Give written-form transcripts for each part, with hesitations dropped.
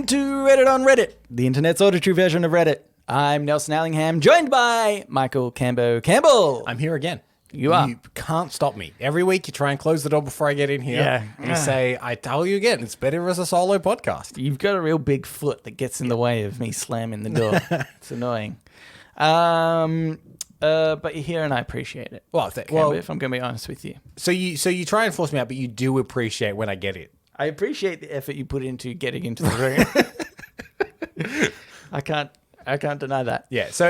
to Reddit on Reddit, the internet's auditory version of Reddit. I'm Nelson Allingham, joined by Michael Campbell. I'm here again. You are. You can't stop me. Every week you try and close the door before I get in here. Yeah. And you say, I tell you again, it's better as a solo podcast. You've got a real big foot that gets in the way of me slamming the door. It's annoying. But you're here and I appreciate it. Well, If I'm going to be honest with you. So you try and force me out, but you do appreciate when I get it. I appreciate the effort you put into getting into the room. I can't deny that. Yeah. So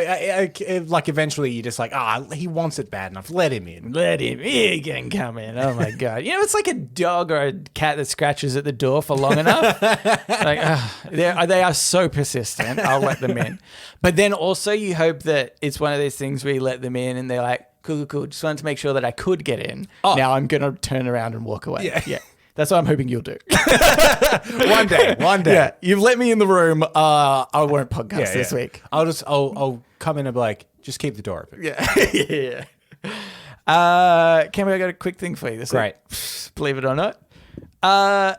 like eventually you're just like, he wants it bad enough. Let him in. He can come in. Oh my God. You know, it's like a dog or a cat that scratches at the door for long enough. They are so persistent. I'll let them in. But then also you hope that it's one of those things where you let them in and they're like, cool. Just wanted to make sure that I could get in. Oh. Now I'm going to turn around and walk away. Yeah. That's what I'm hoping you'll do. One day. Yeah, you've let me in the room. I won't podcast this week. I'll come in and be like, just keep the door open. Yeah. Cameron, I got a quick thing for you this week. Believe it or not. I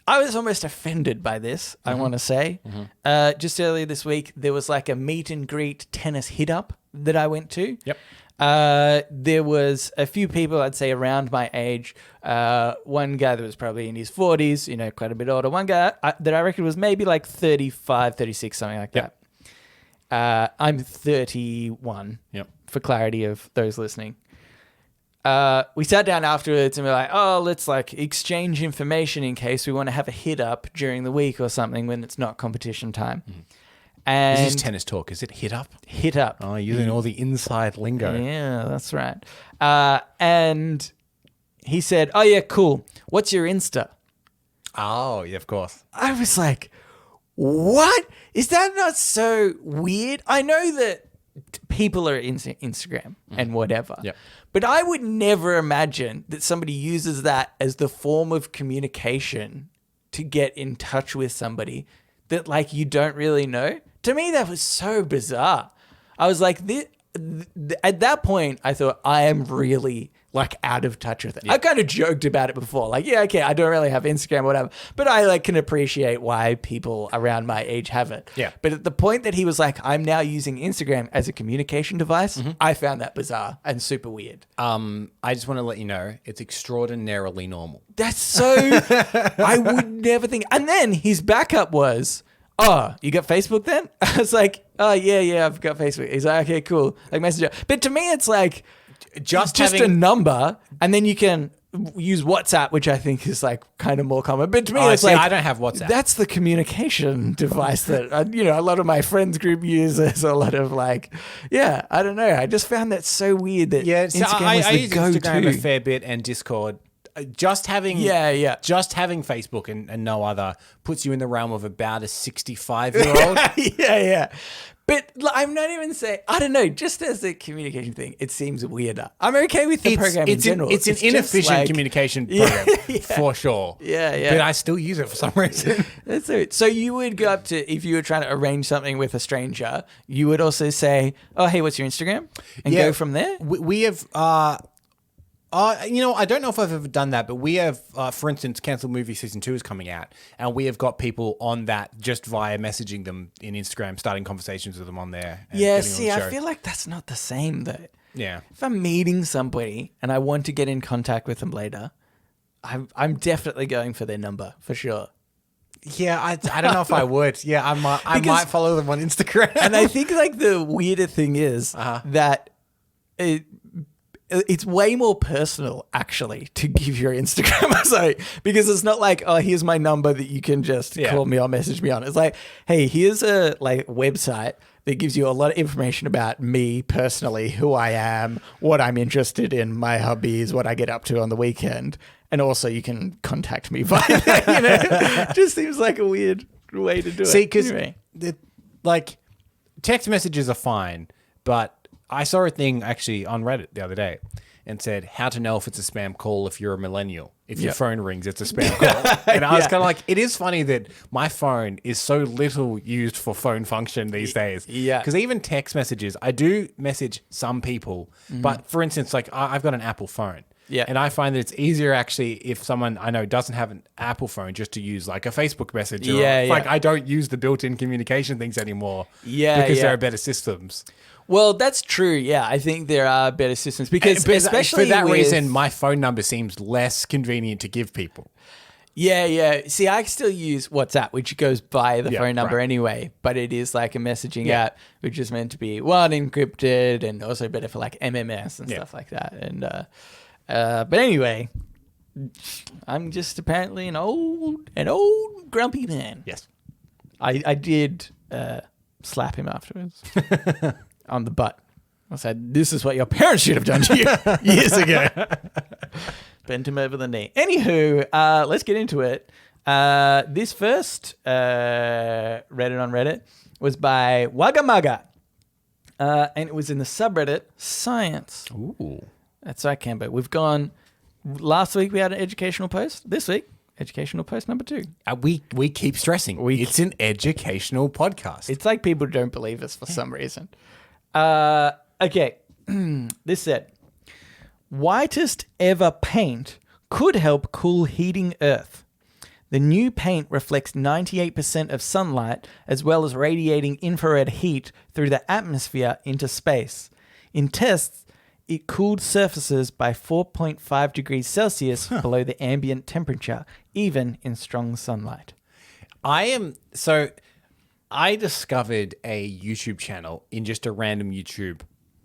was almost offended by this, I want to say. Mm-hmm. Just earlier this week, there was like a meet and greet tennis hit up that I went to. Yep. There was a few people, I'd say, around my age. One guy that was probably in his 40s, you know, quite a bit older. One guy that I reckon was maybe like 35, 36, something like that. I'm 31, for clarity of those listening. We sat down afterwards and we were like, let's like exchange information in case we want to have a hit up during the week or something when it's not competition time. Mm. And this is tennis talk. Is it hit up? Hit up. Oh, using all the inside lingo. Yeah, that's right. And he said, oh, yeah, cool. What's your Insta? Oh, yeah, of course. I was like, what? Is that not so weird? I know that people are Instagram and whatever. Yeah. But I would never imagine that somebody uses that as the form of communication to get in touch with somebody that like you don't really know. To me, that was so bizarre. I was like, at that point, I thought I am really like out of touch with it. Yeah. I kind of joked about it before. Like, yeah, okay, I don't really have Instagram or whatever, but I like can appreciate why people around my age have it. Yeah. But at the point that he was like, I'm now using Instagram as a communication device, I found that bizarre and super weird. I just want to let you know, it's extraordinarily normal. That's so, I would never think. And then his backup was, oh, you got Facebook then? I was like, oh, yeah, I've got Facebook. He's like, okay, cool. Like Messenger. But to me, it's like just a number, and then you can use WhatsApp, which I think is like kind of more common. But to me, it's like, I don't have WhatsApp. That's the communication device that, a lot of my friends group uses, a lot of like, I don't know. I just found that so weird that Instagram was the use go-to. Instagram a fair bit and Discord. Just having Facebook and no other puts you in the realm of about a 65-year-old. Yeah. But I'm not even saying, I don't know, just as a communication thing, it seems weirder. I'm okay with the program in general. It's an inefficient communication program, for sure. Yeah. But I still use it for some reason. That's it. So you would go up to, if you were trying to arrange something with a stranger, you would also say, oh, hey, what's your Instagram? And go from there? We have... I don't know if I've ever done that, but we have, for instance, Cancelled Movie Season 2 is coming out, and we have got people on that just via messaging them in Instagram, starting conversations with them on there. Yeah, see, I feel like that's not the same, though. Yeah. If I'm meeting somebody and I want to get in contact with them later, I'm definitely going for their number, for sure. Yeah, I don't know if I would. Yeah, I might follow them on Instagram. And I think like the weirder thing is that it's way more personal, actually, to give your Instagram. Because it's not like, oh, here's my number that you can just call me or message me on. It's like, hey, here's a website that gives you a lot of information about me personally, who I am, what I'm interested in, my hobbies, what I get up to on the weekend. And also you can contact me via that, It just seems like a weird way to do it. See, because text messages are fine, but I saw a thing actually on Reddit the other day and said how to know if it's a spam call if you're a millennial. If your phone rings, it's a spam call. And I was kind of like, it is funny that my phone is so little used for phone function these days. Yeah. Because even text messages, I do message some people. But for instance, like I've got an Apple phone. Yeah. And I find that it's easier actually if someone I know doesn't have an Apple phone just to use like a Facebook Messenger. Like I don't use the built-in communication things anymore. Because there are better systems. Well, that's true. Yeah, I think there are better systems because especially for that reason, my phone number seems less convenient to give people. Yeah. See, I still use WhatsApp, which goes by the phone number anyway, but it is like a messaging app, which is meant to be encrypted and also better for like MMS and stuff like that. And but anyway, I'm just apparently an old grumpy man. Yes, I did slap him afterwards. On the butt. I said, this is what your parents should have done to you years ago. Bent him over the knee. Anywho, let's get into it. This first Reddit on Reddit was by Wagamaga. And it was in the subreddit Science. Ooh. That's right, Cambo. We've gone... Last week we had an educational post. This week, educational post number 2. We keep stressing. It's an educational podcast. It's like people don't believe us for some reason. Okay. This said, whitest ever paint could help cool heating Earth. The new paint reflects 98% of sunlight as well as radiating infrared heat through the atmosphere into space. In tests, it cooled surfaces by 4.5 degrees Celsius below the ambient temperature, even in strong sunlight. I discovered a YouTube channel in just a random YouTube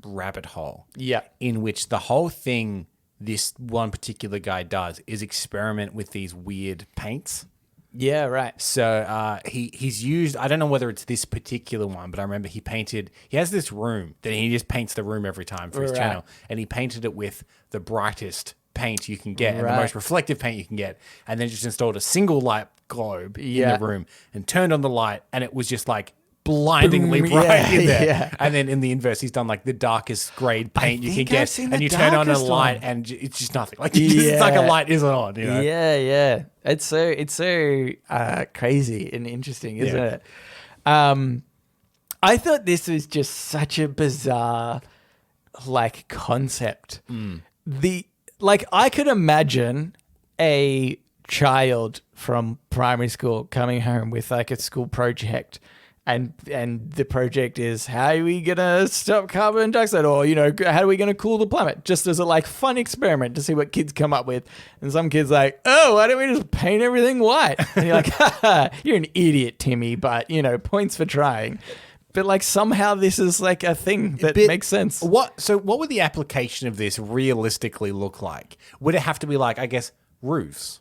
rabbit hole. Yeah. In which the whole thing this one particular guy does is experiment with these weird paints. Yeah, right. So he's used, I don't know whether it's this particular one, but I remember he has this room that he just paints the room every time for his channel. And he painted it with the brightest paint you can get and the most reflective paint you can get. And then just installed a single light globe in the room and turned on the light, and it was just like blindingly bright in there. Yeah. And then in the inverse, he's done like the darkest grade paint you can get, and you turn on a light and it's just nothing. Like it's like a light isn't on. You know? Yeah. It's so crazy and interesting, isn't it? I thought this was just such a bizarre like concept. I could imagine a child from primary school coming home with like a school project, and the project is, how are we gonna stop carbon dioxide, or how are we gonna cool the planet, just as a like fun experiment to see what kids come up with. And some kids like, oh, why don't we just paint everything white? And you're like, haha, you're an idiot, Timmy, but points for trying. But like somehow this is like a thing that makes sense. So what would the application of this realistically look like? Would it have to be like, I guess, roofs?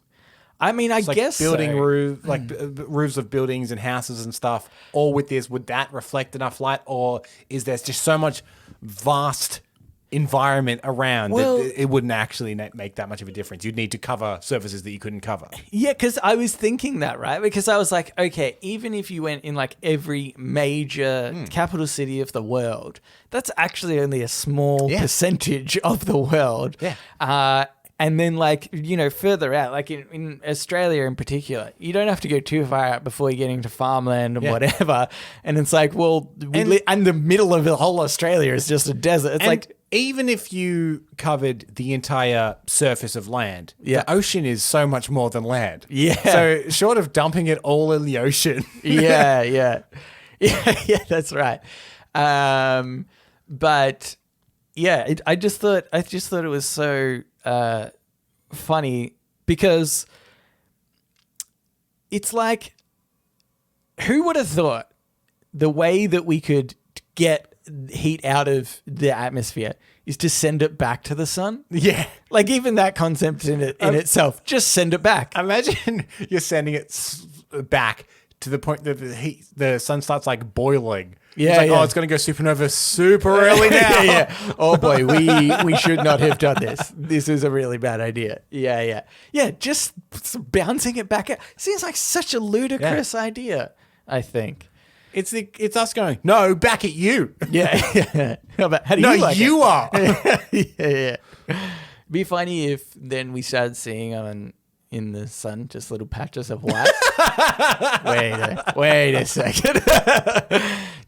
I mean, I guess building roofs, like roofs of buildings and houses and stuff. Or with this, would that reflect enough light? Or is there just so much vast environment around that it wouldn't actually make that much of a difference? You'd need to cover surfaces that you couldn't cover. Yeah, because I was thinking that, right? Because I was like, okay, even if you went in like every major capital city of the world, that's actually only a small percentage of the world. Yeah. And then, like, further out, like in Australia in particular, you don't have to go too far out before you get into farmland and whatever. And it's like, and the middle of the whole Australia is just a desert. It's like, even if you covered the entire surface of land, the ocean is so much more than land. Yeah. So short of dumping it all in the ocean. Yeah, that's right. But yeah, I just thought it was so funny because it's like, who would have thought the way that we could get heat out of the atmosphere is to send it back to the sun? Yeah. Like even that concept in itself, just send it back. Imagine you're sending it back to the point that the sun starts like boiling. Yeah, it's like, oh, it's going to go supernova super early now. Oh boy, we should not have done this. This is a really bad idea. Yeah, just bouncing it back out seems like such a ludicrous idea, I think. It's us going, no, back at you. Yeah. How do you like you it? Are. Yeah. Be funny if then we started seeing in the sun just little patches of white. Wait a second.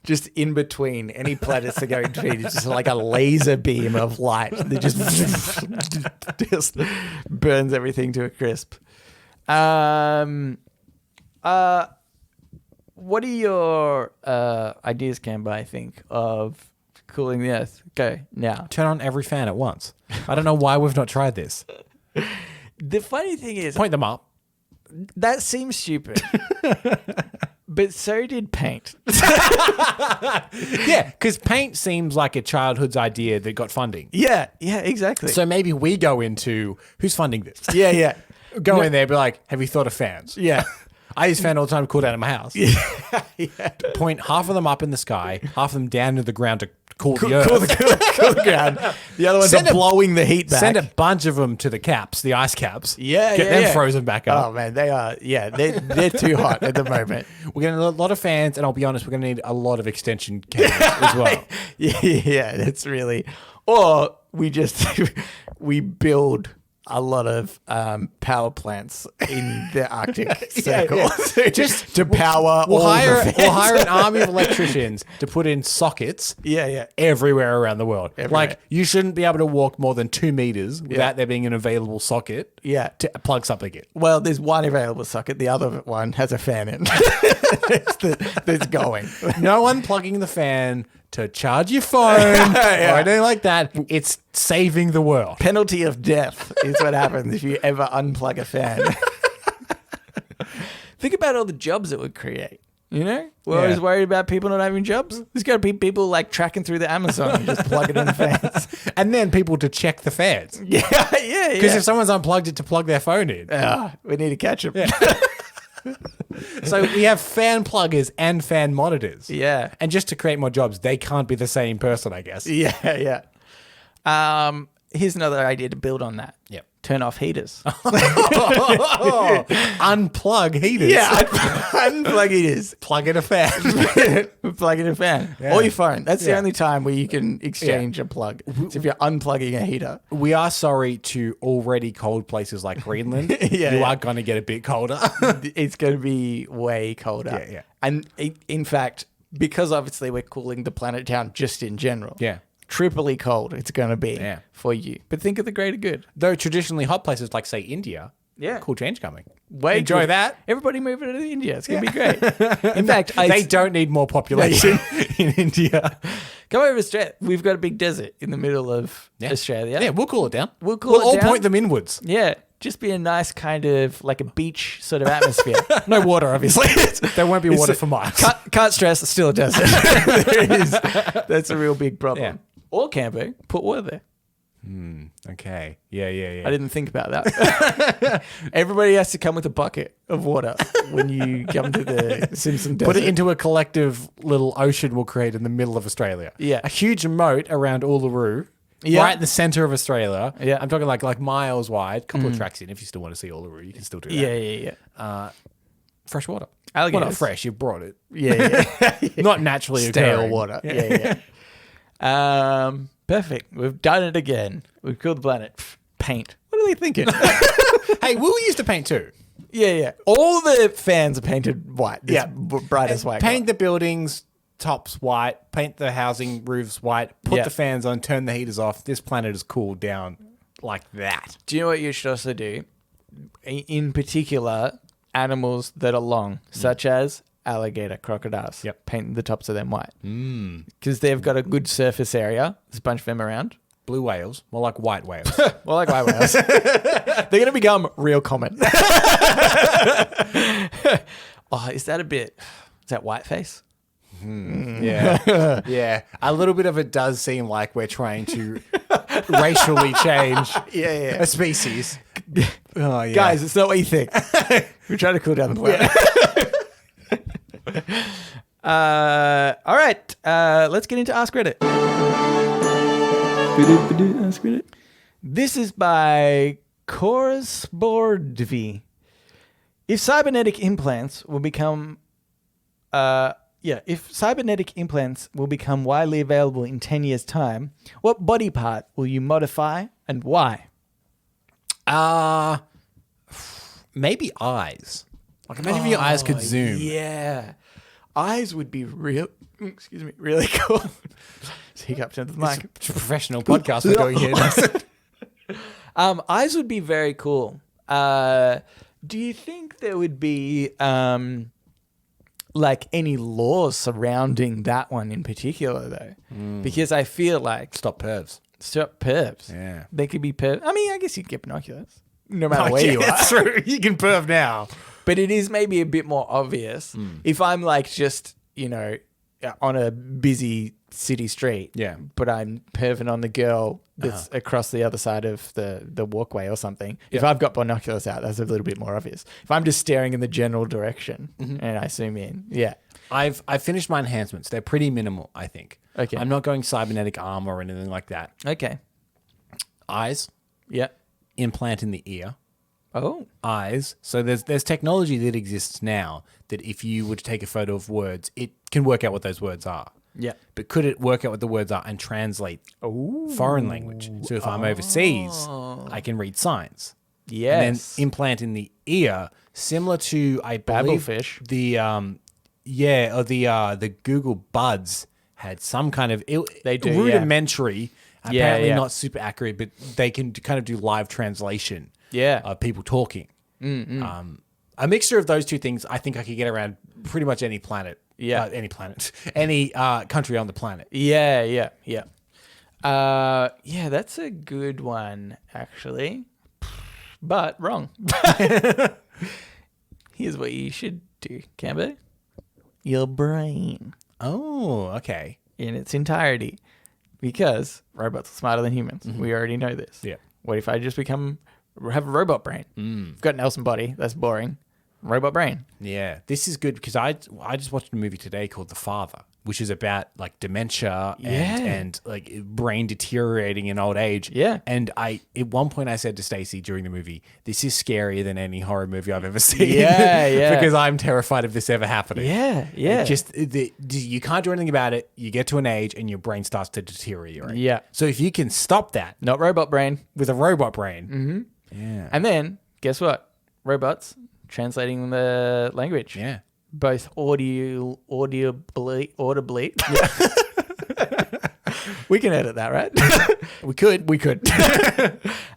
just in between any planets that go in between, it's just like a laser beam of light that just burns everything to a crisp. What are your ideas, Canberra, I think, of cooling the Earth? Go now. Turn on every fan at once. I don't know why we've not tried this. The funny thing is, Point them up. that seems stupid. But so did paint. Yeah, because paint seems like a childhood's idea that got funding. Yeah, exactly. So maybe we go into who's funding this. yeah. Go in there, be like, have you thought of fans? Yeah. I use fan all the time to cool down in my house. Yeah. Point half of them up in the sky, half of them down to the ground to cool the earth. Cool the ground. The other ones are blowing the heat back. Send a bunch of them to the caps, the ice caps. Yeah, Get them frozen back up. Oh man, they are. Yeah, they're too hot at the moment. We're getting a lot of fans, and I'll be honest, we're going to need a lot of extension cables as well. Yeah, that's really. Or we build a lot of power plants in the Arctic Circle just to power We'll all hire the fans. we'll hire an army of electricians to put in sockets. Yeah. Everywhere around the world. Everywhere. Like, you shouldn't be able to walk more than 2 meters without there being an available socket to plug something in. Well, there's one available socket. The other one has a fan in. that's going. No one plugging the fan to charge your phone or anything like that. It's saving the world. Penalty of death is what happens if you ever unplug a fan. Think about all the jobs it would create. You know? We're always worried about people not having jobs. There's got to be people like tracking through the Amazon and just plugging in fans. And then people to check the fans. Yeah. Because if someone's unplugged it to plug their phone in. We need to catch them. So we have fan pluggers and fan monitors. Yeah. And just to create more jobs, they can't be the same person, I guess. Yeah. Here's another idea to build on that. Yep. Turn off heaters. Unplug heaters. Yeah, unplug heaters. Plug in a fan. Plug in a fan. Yeah. Or your phone. That's the only time where you can exchange a plug. It's if you're unplugging a heater. We are sorry to already cold places like Greenland. You are going to get a bit colder. It's going to be way colder. Yeah. And in fact, because obviously we're cooling the planet down just in general. Yeah. Triply cold it's going to be for you. But think of the greater good. Though traditionally hot places like, say, India, cool change coming. Enjoy that. Everybody move to India. It's going to be great. In fact, they don't need more population in India. Come over to Australia. We've got a big desert in the middle of Australia. Yeah, we'll cool it down. We'll all point them inwards. Yeah. Just be a nice kind of like a beach sort of atmosphere. No water, obviously. There won't be water for miles. Can't stress. It's still a desert. That's a real big problem. Yeah. Or camping. Put water there. Okay. Yeah. I didn't think about that. Everybody has to come with a bucket of water when you come to the Simpsons desert. Put it into a collective little ocean we'll create in the middle of Australia. Yeah. A huge moat around Uluru. Yeah. Right in the center of Australia. Yeah. I'm talking like miles wide. Couple of tracks in. If you still want to see Uluru, you can still do that. Yeah. Fresh water. Alligators. Well, not fresh. You brought it. Yeah. Not naturally Stale occurring. water. Yeah. Perfect. We've done it again. We've killed the planet. Paint. What are they thinking? Hey, we used to paint too. Yeah. All the fans are painted white. This brightest white. Paint the buildings tops white. Paint the housing roofs white. Put the fans on. Turn the heaters off. This planet is cooled down like that. Do you know what you should also do? In particular, animals that are long, such as alligator, crocodiles. Yep. Paint the tops of them white. Because they've got a good surface area. There's a bunch of them around. Blue whales, more like white whales. Well, like white whales. They're going to become real common. Is that whiteface? Yeah. Yeah. A little bit of it does seem like we're trying to racially change a species. Oh, yeah. Guys, it's not what you think. We're trying to cool down the planet. All right. Let's get into Ask Reddit. Ask Reddit. This is by Korsbordvi. If cybernetic implants will become widely available in 10 years' time, what body part will you modify and why? Maybe eyes. Like, imagine if your eyes could zoom. Yeah. Eyes would be really cool. Just hiccuped into the mic. It's a professional podcast we're doing here. Eyes would be very cool. Do you think there would be like any laws surrounding that one in particular though? Because I feel like Stop pervs. Yeah, they could be perv. I mean, I guess you could get binoculars no matter where you are. That's true. You can perv now. But it is maybe a bit more obvious if I'm like just, on a busy city street. Yeah. But I'm perving on the girl that's across the other side of the walkway or something. If I've got binoculars out, that's a little bit more obvious. If I'm just staring in the general direction and I zoom in, I've finished my enhancements. They're pretty minimal, I think. Okay. I'm not going cybernetic arm or anything like that. Okay. Eyes. Yeah. Implant in the ear. Oh. Eyes. So there's technology that exists now that if you were to take a photo of words, it can work out what those words are. Yeah. But could it work out what the words are and translate foreign language? So if I'm overseas, I can read signs. Yes. And then implant in the ear, similar to I believe Babblefish. The Google Buds had some kind of They do, rudimentary, apparently yeah. not super accurate, but they can kind of do live translation. Yeah. Of people talking. A mixture of those two things, I think I could get around pretty much any planet. Yeah. Any country on the planet. Yeah. That's a good one, actually. But wrong. Here's what you should do, Cambo. Your brain. Oh, okay. In its entirety. Because robots are smarter than humans. We already know this. Yeah. What if I just have a robot brain? I've got an Elson body. That's boring. Robot brain. Yeah. This is good because I just watched a movie today called The Father, which is about like dementia and like brain deteriorating in old age. Yeah. And at one point I said to Stacey during the movie, this is scarier than any horror movie I've ever seen. Yeah. Because I'm terrified of this ever happening. Yeah. You can't do anything about it. You get to an age and your brain starts to deteriorate. Yeah. So if you can stop that Not robot brain. with a robot brain. Yeah. And then, guess what? Robots translating the language. Yeah. Both audibly. Yeah. We can edit that, right? We could.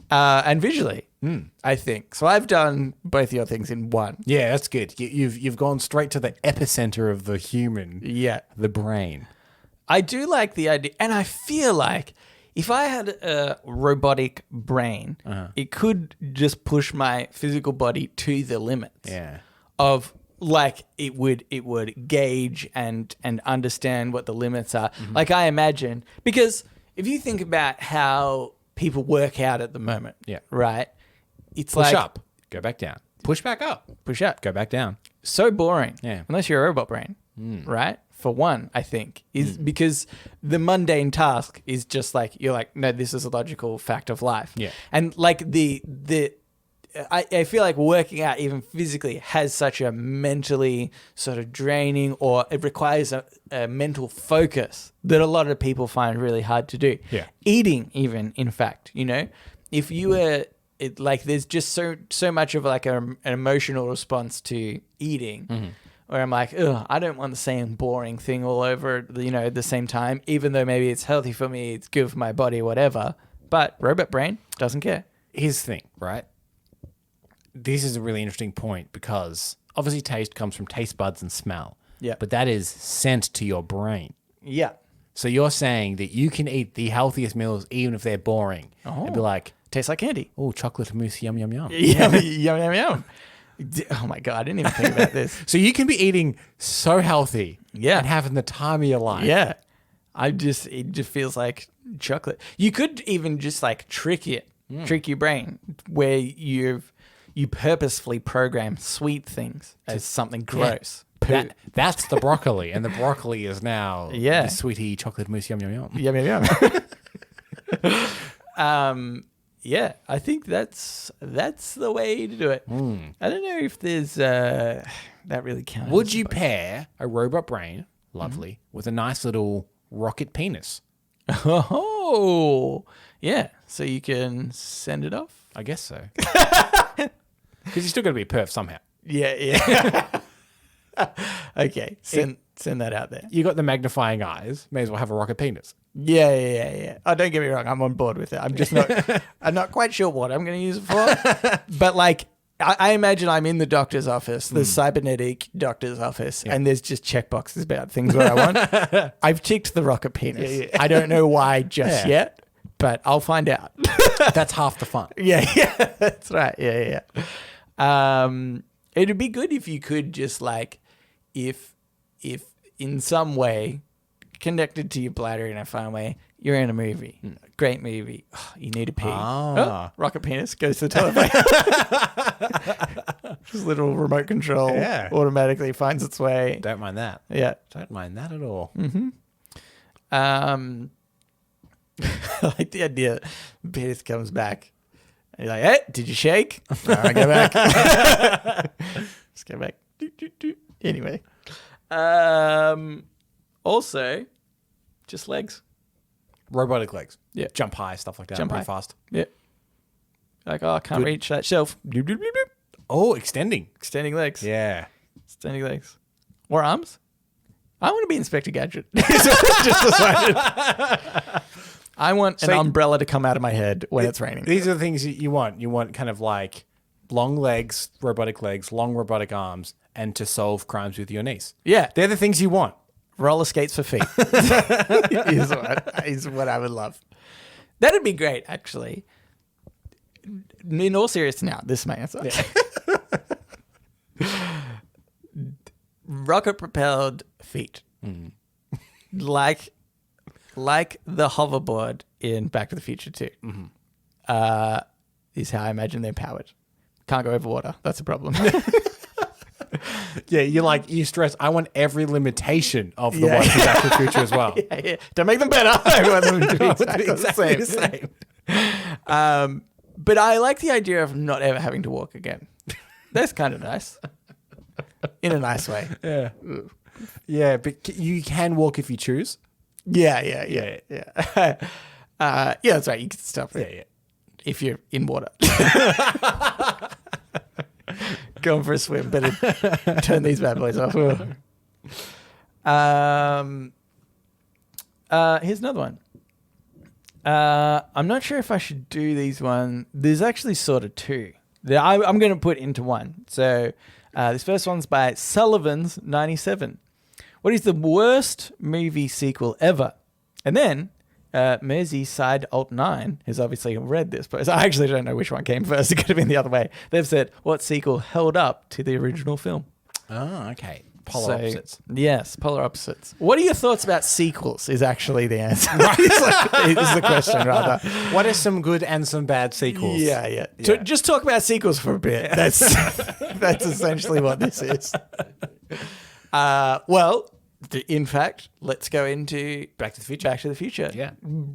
And visually, I think. So I've done both your things in one. Yeah, that's good. You've gone straight to the epicenter of the human. Yeah. The brain. I do like the idea. And I feel like if I had a robotic brain, it could just push my physical body to the limits. Yeah. Of like it would gauge and understand what the limits are. Like I imagine, because if you think about how people work out at the moment, right? It's Push like up, go back down. Push back up, push up, go back down. so boring. Yeah. Unless you're a robot brain, right? For one, I think is because the mundane task is just like you're like, no, this is a logical fact of life. Yeah. And like I feel like working out even physically has such a mentally sort of draining, or it requires a mental focus that a lot of people find really hard to do. Yeah. Eating even, in fact, if you were there's just so much of like an emotional response to eating where I'm like, ugh, I don't want the same boring thing all over, at the same time, even though maybe it's healthy for me, it's good for my body, whatever. But robot brain doesn't care. Here's the thing, right? This is a really interesting point because obviously taste comes from taste buds and smell. Yeah. But that is sent to your brain. Yeah. So you're saying that you can eat the healthiest meals even if they're boring. And be like, Tastes like candy. oh, chocolate mousse, yum, yum, yum. Yum. Oh my God, I didn't even think about this. So you can be eating so healthy and having the time of your life. Yeah. It just feels like chocolate. You could even just like trick your brain where you purposefully program sweet things as something gross. Poo. That's the broccoli, and the broccoli is now the sweetie chocolate mousse, yum, yum, yum. Yum. Yeah, I think that's the way to do it. I don't know if there's that really counts. Would you pair a robot brain, lovely, with a nice little rocket penis? Oh, yeah. So you can send it off? I guess so. Because you're still going to be a perf somehow. Yeah. Okay. Send that out there. You got the magnifying eyes. May as well have a rocket penis. Yeah. Oh, don't get me wrong. I'm on board with it. I'm just not. I'm not quite sure what I'm going to use it for. But like, I imagine I'm in the doctor's office, the cybernetic doctor's office, and there's just checkboxes about things what I want. I've ticked the rocket penis. Yeah. I don't know why just yet, but I'll find out. That's half the fun. Yeah, that's right. Yeah. It'd be good if you could just like, if in some way connected to your bladder in a fun way, you're in a movie, great movie. Oh, you need to pee. Oh, rocket penis goes to the telephone. Just little remote control automatically finds its way. Don't mind that. Yeah, don't mind that at all. I like the idea. Penis comes back. And you're like, hey, did you shake? All right, go back. Just go back. Anyway. Also, just legs. Robotic legs. Yeah. Jump high, stuff like that. Jump pretty high. fast. Yeah. Like, oh, I can't reach that shelf. Bloop, bloop, bloop, bloop. Oh, extending. Extending legs. Yeah. Extending legs. Or arms. I want to be Inspector Gadget. Just decided. I want an umbrella to come out of my head when it's raining. These are the things you want. You want kind of like long legs, long robotic arms, and to solve crimes with your niece. Yeah. They're the things you want. Roller skates for feet is what I would love. That'd be great, actually. In all seriousness now, this is my answer. Yeah. Rocket-propelled feet. Like the hoverboard in Back to the Future 2. Is how I imagine they're powered. Can't go over water. That's a problem. Yeah, you stress, I want every limitation of the one from Back to the Future as well. Yeah. Don't make them better. I want them to be exactly the same. But I like the idea of not ever having to walk again. That's kind of nice. In a nice way. Yeah. Yeah, but you can walk if you choose. Yeah. That's right. You can stop it. Yeah. If you're in water. Going for a swim, better turn these bad boys off. Here's another one. I'm not sure if I should do these one. There's actually sort of two. I'm going to put into one. So this first one's by Sullivan's 97. What is the worst movie sequel ever? And then Merseyside Alt 9 has obviously read this, but I actually don't know which one came first. It could have been the other way. They've said, what sequel held up to the original film? Oh, okay. Polar opposites. Yes, polar opposites. What are your thoughts about sequels is actually the answer. Is the question, rather. What are some good and some bad sequels? Yeah. Just talk about sequels for a bit. That's essentially what this is. Well, in fact, let's go into Back to the Future. Yeah.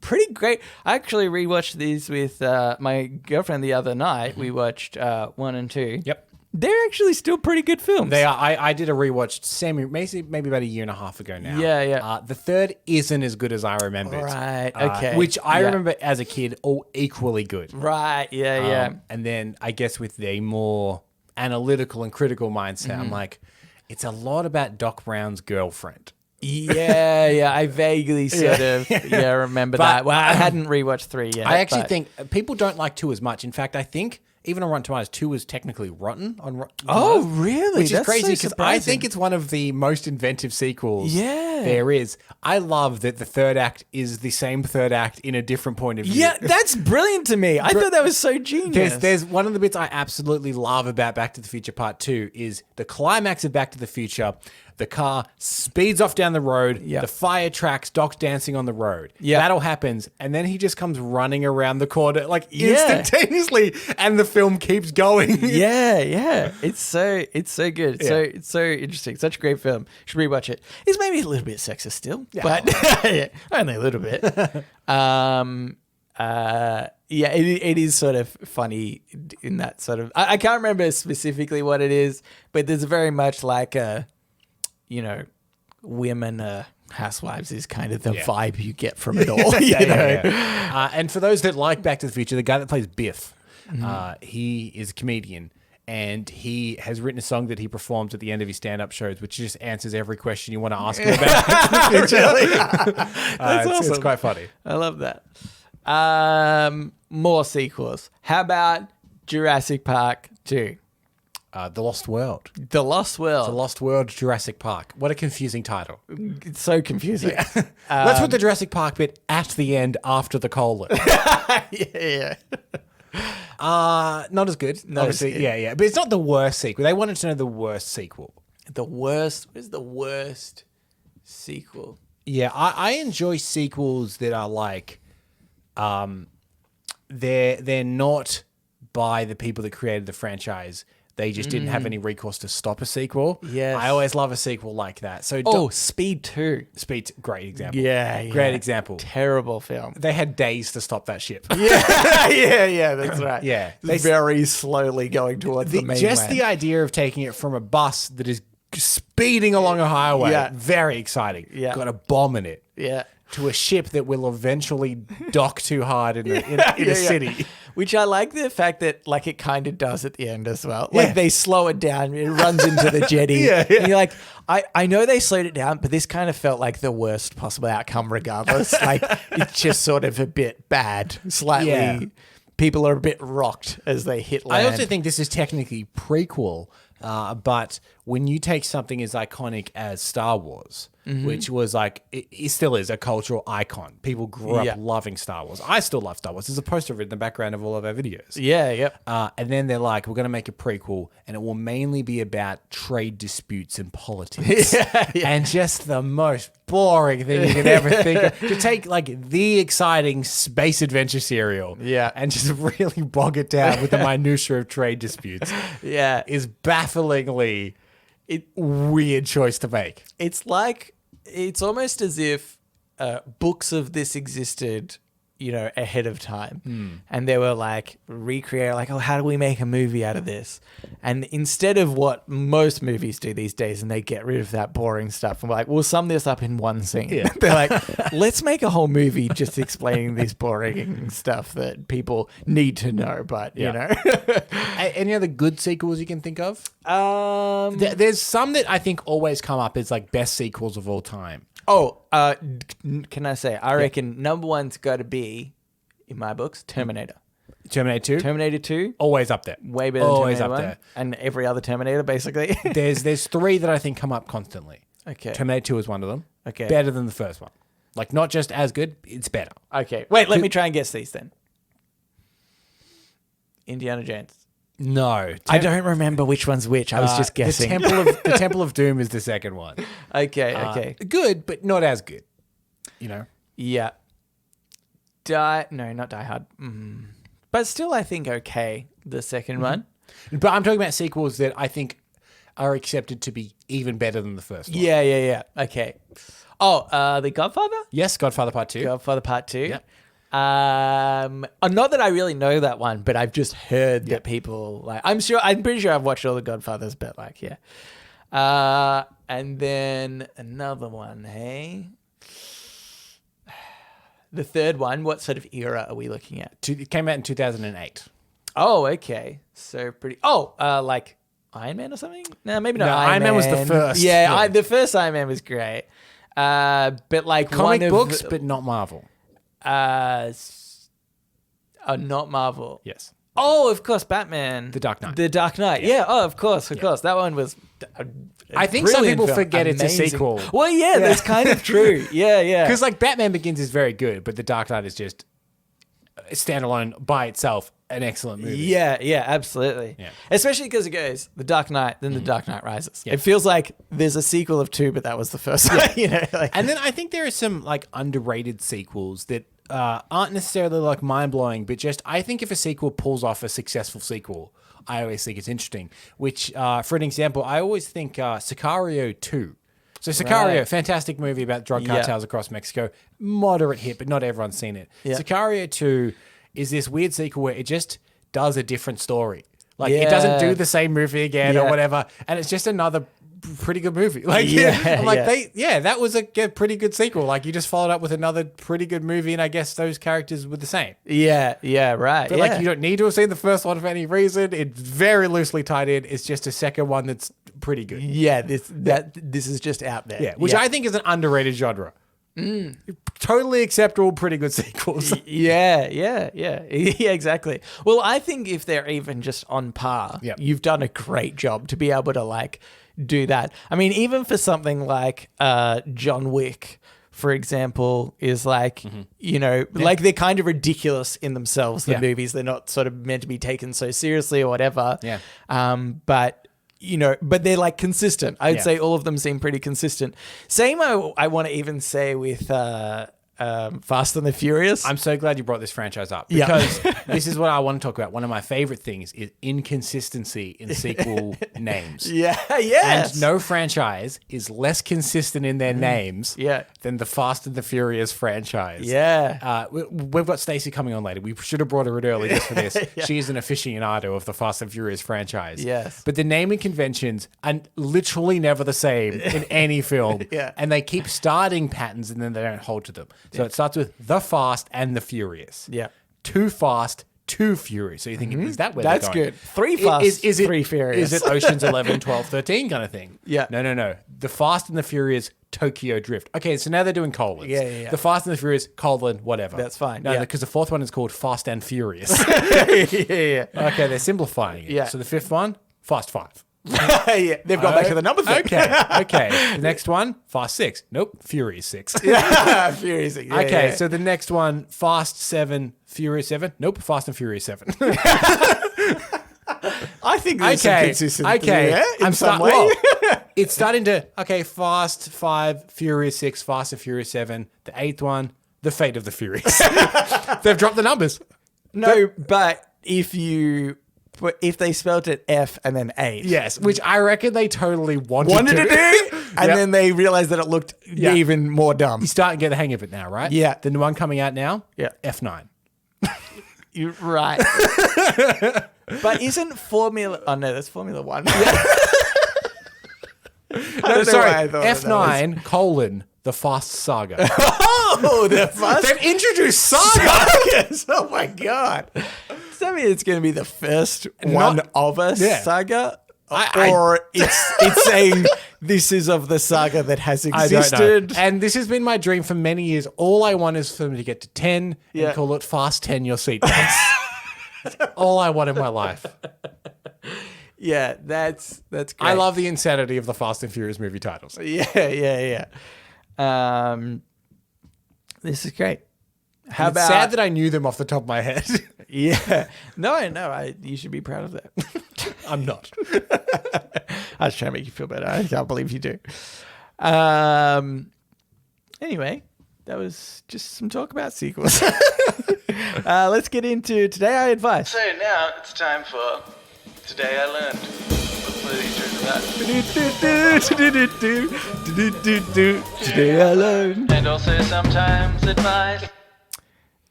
Pretty great. I actually rewatched these with my girlfriend the other night. We watched 1 and 2. Yep. They're actually still pretty good films. They are. I did a rewatch maybe about a year and a half ago now. Yeah. The third isn't as good as I remembered. Right. Okay. Which I remember as a kid all equally good. Right. Yeah. And then I guess with the more analytical and critical mindset, I'm like, it's a lot about Doc Brown's girlfriend. Yeah. I vaguely sort of remember that. Well, I hadn't rewatched 3 yet. I actually think people don't like 2 as much. In fact, I think even on Rotten Tomatoes, 2 is technically rotten on Rotten Tomatoes. Oh, really? Which is crazy because I think it's one of the most inventive sequels there is. I love that the third act is the same third act in a different point of view. Yeah, that's brilliant to me. I thought that was so genius. There's one of the bits I absolutely love about Back to the Future Part 2 is the climax of Back to the Future. The car speeds off down the road. Yep. The fire tracks, Doc's dancing on the road. Yep. That all happens. And then he just comes running around the corner instantaneously. And the film keeps going. Yeah. It's so good. It's so interesting. Such a great film. Should rewatch it. It's maybe a little bit sexist still, but only a little bit. It is sort of funny in that sort of... I can't remember specifically what it is, but there's very much like a... women housewives is kind of the vibe you get from it all. And for those that like Back to the Future, the guy that plays Biff, he is a comedian. and he has written a song that he performs at the end of his stand-up shows, which just answers every question you want to ask him about. That's awesome. It's quite funny. I love that. More sequels. How about Jurassic Park 2? The Lost World. The Lost World. The Lost World Jurassic Park. What a confusing title. It's so confusing. Let's put the Jurassic Park bit at the end after the colon. Yeah. Not as good. Obviously. Good. Yeah. But it's not the worst sequel. They wanted to know the worst sequel. The worst. What is the worst sequel? Yeah, I enjoy sequels that are like, they're not by the people that created the franchise. They just didn't have any recourse to stop a sequel. Yes. I always love a sequel like that. So Speed 2. Speed, great example. Yeah. Great example. Terrible film. They had days to stop that ship. Yeah, that's right. Yeah. They very slowly going towards the mainland. Just the idea of taking it from a bus that is speeding along a highway, Yeah. very exciting. Yeah. Got a bomb in it. Yeah. To a ship that will eventually dock too hard in a city. Which I like the fact that like it kind of does at the end as well. Like they slow it down. It runs into the jetty. And you're like, I know they slowed it down, but this kind of felt like the worst possible outcome regardless. Like it's just sort of a bit bad. Slightly. Yeah. People are a bit rocked as they hit land. I also think this is technically prequel, but when you take something as iconic as Star Wars, which was like, it still is a cultural icon. People grew up loving Star Wars. I still love Star Wars. There's a poster of it in the background of all of our videos. Yeah, yep. And then they're like, we're going to make a prequel, and it will mainly be about trade disputes and politics. And just the most boring thing you could ever think of. To take like the exciting space adventure serial and just really bog it down with the minutiae of trade disputes is bafflingly weird choice to make. It's like, it's almost as if books of this existed, you know, ahead of time. And they were like recreate, like, oh, how do we make a movie out of this? And instead of what most movies do these days, and they get rid of that boring stuff, and we're like, we'll sum this up in one scene. They're like, let's make a whole movie just explaining this boring stuff that people need to know, but you know. Any other good sequels you can think of? There's some that I think always come up as like best sequels of all time. Can I say, I reckon number one's got to be, in my books, Terminator. Terminator 2? Terminator 2. Always up there. Way better than Always Terminator up 1. there. And every other Terminator, basically. There's three that I think come up constantly. Okay. Terminator 2 is one of them. Okay. Better than the first one. Like, not just as good, it's better. Okay. Wait, let me try and guess these then. Indiana Jones. No. I don't remember which one's which. I was just guessing. The Temple of Doom is the second one. Okay. Good, but not as good. You know? Yeah. Not Die Hard. But still, I think okay, the second one. But I'm talking about sequels that I think are accepted to be even better than the first one. Yeah. Okay. Oh, The Godfather? Yes, Godfather Part 2. Godfather Part 2. Yep. Not that I really know that one, but I've just heard that people like. I'm pretty sure I've watched all the Godfathers, but like, yeah. And then another one. Hey, the third one. What sort of era are we looking at? It came out in 2008. Oh, okay. So pretty. Like Iron Man or something? No, maybe not. No, Iron Man was the first. Yeah, the first Iron Man was great. But like comic books, but not Marvel. Not Marvel. Yes. Oh, of course, Batman. The Dark Knight. The Dark Knight. Yeah. Oh, of course. That one was. I think some people forget it's a sequel. Well, yeah, that's kind of true. Yeah. Because like Batman Begins is very good, but The Dark Knight is just standalone by itself, an excellent movie. Yeah, absolutely. Yeah. Especially because it goes The Dark Knight, then The Dark Knight Rises. Yeah. It feels like there's a sequel of two, but that was the first one. You know. And then I think there are some like underrated sequels that aren't necessarily like mind blowing, but just I think if a sequel pulls off a successful sequel, I always think it's interesting. Which, for an example, I always think Sicario 2. So Sicario, fantastic movie about drug cartels across Mexico. Moderate hit, but not everyone's seen it. Yeah. Sicario 2 is this weird sequel where it just does a different story. Like it doesn't do the same movie again or whatever. And it's just another pretty good movie. Like, Yeah, I'm like yeah. that was a pretty good sequel. Like, you just followed up with another pretty good movie, and I guess those characters were the same. Yeah, right. But yeah. like, you don't need to have seen the first one for any reason. It's very loosely tied in. It's just a second one that's pretty good. Yeah, this is just out there. Yeah, which I think is an underrated genre. Totally acceptable, pretty good sequels. Yeah, exactly. Well, I think if they're even just on par, Yep. you've done a great job to be able to like do that. I mean, even for something like John Wick, for example, is like, you know, like they're kind of ridiculous in themselves, the Yeah. movies. They're not sort of meant to be taken so seriously or whatever. Yeah. But you know, but they're like consistent. I'd Yeah. say all of them seem pretty consistent. Same, I want to even say with Fast and the Furious. I'm so glad you brought this franchise up Yeah. because this is what I want to talk about. One of my favorite things is inconsistency in sequel names. Yes. And no franchise is less consistent in their names Yeah. than the Fast and the Furious franchise. Yeah. We've got Stacey coming on later. We should have brought her in early just for this. She's an aficionado of the Fast and Furious franchise. Yes. But the naming conventions are literally never the same in any film. Yeah. And they keep starting patterns and then they don't hold to them. So it starts with The Fast and the Furious. Yeah. Too Fast, Too Furious. So you're thinking, is that where That's they're going? good. Three Fast, Is it, Three Furious. Is it Ocean's 11, 12, 13 kind of thing? Yeah. No. The Fast and the Furious, Tokyo Drift. Okay, so now they're doing colons. Yeah. The Fast and the Furious, colon, whatever. That's fine, No, yeah. because the fourth one is called Fast and Furious. yeah. Okay, they're simplifying it. Yeah. So the fifth one, Fast 5. Yeah. They've gone back to the number thing. Okay. The next one, Fast 6. Nope, Furious 6. Furious. Yeah, Okay, yeah. so the next one, Fast 7, Furious 7. Nope, Fast and Furious 7. I think there's some consistency there in some way. Well, it's starting to, Fast 5, Furious 6, Fast and Furious 7. The eighth one, The Fate of the Furious. They've dropped the numbers. No, but if they spelled it F and then H. Yes, which I reckon they totally wanted Wanted to do, and Yep. then they realized that it looked even more dumb. You start to get the hang of it now, right? Yeah. The one coming out now, Yeah. F9. You're right. But isn't Formula... Oh, no, that's Formula One. No, know sorry, why I thought that F9, colon, The Fast Saga. Oh, the first... They've introduced Saga! Yes. Oh, my God. Does that mean it's going to be the first one of a Yeah. saga? I- Or it's saying this is of the saga that has I don't existed? know. And this has been my dream for many years. All I want is for them to get to 10 Yeah. and call it Fast 10 Your Seatbelts. That's all I want in my life. Yeah, that's great. I love the insanity of the Fast and Furious movie titles. Yeah. This is great. How And it's sad that I knew them off the top of my head. Yeah. No. You should be proud of that. I'm not. I was trying to make you feel better. I can't believe you do. Anyway, that was just some talk about sequels. Let's get into Today I Advise. So now it's time for Today I Learned. What is Today I learned. And also sometimes advice.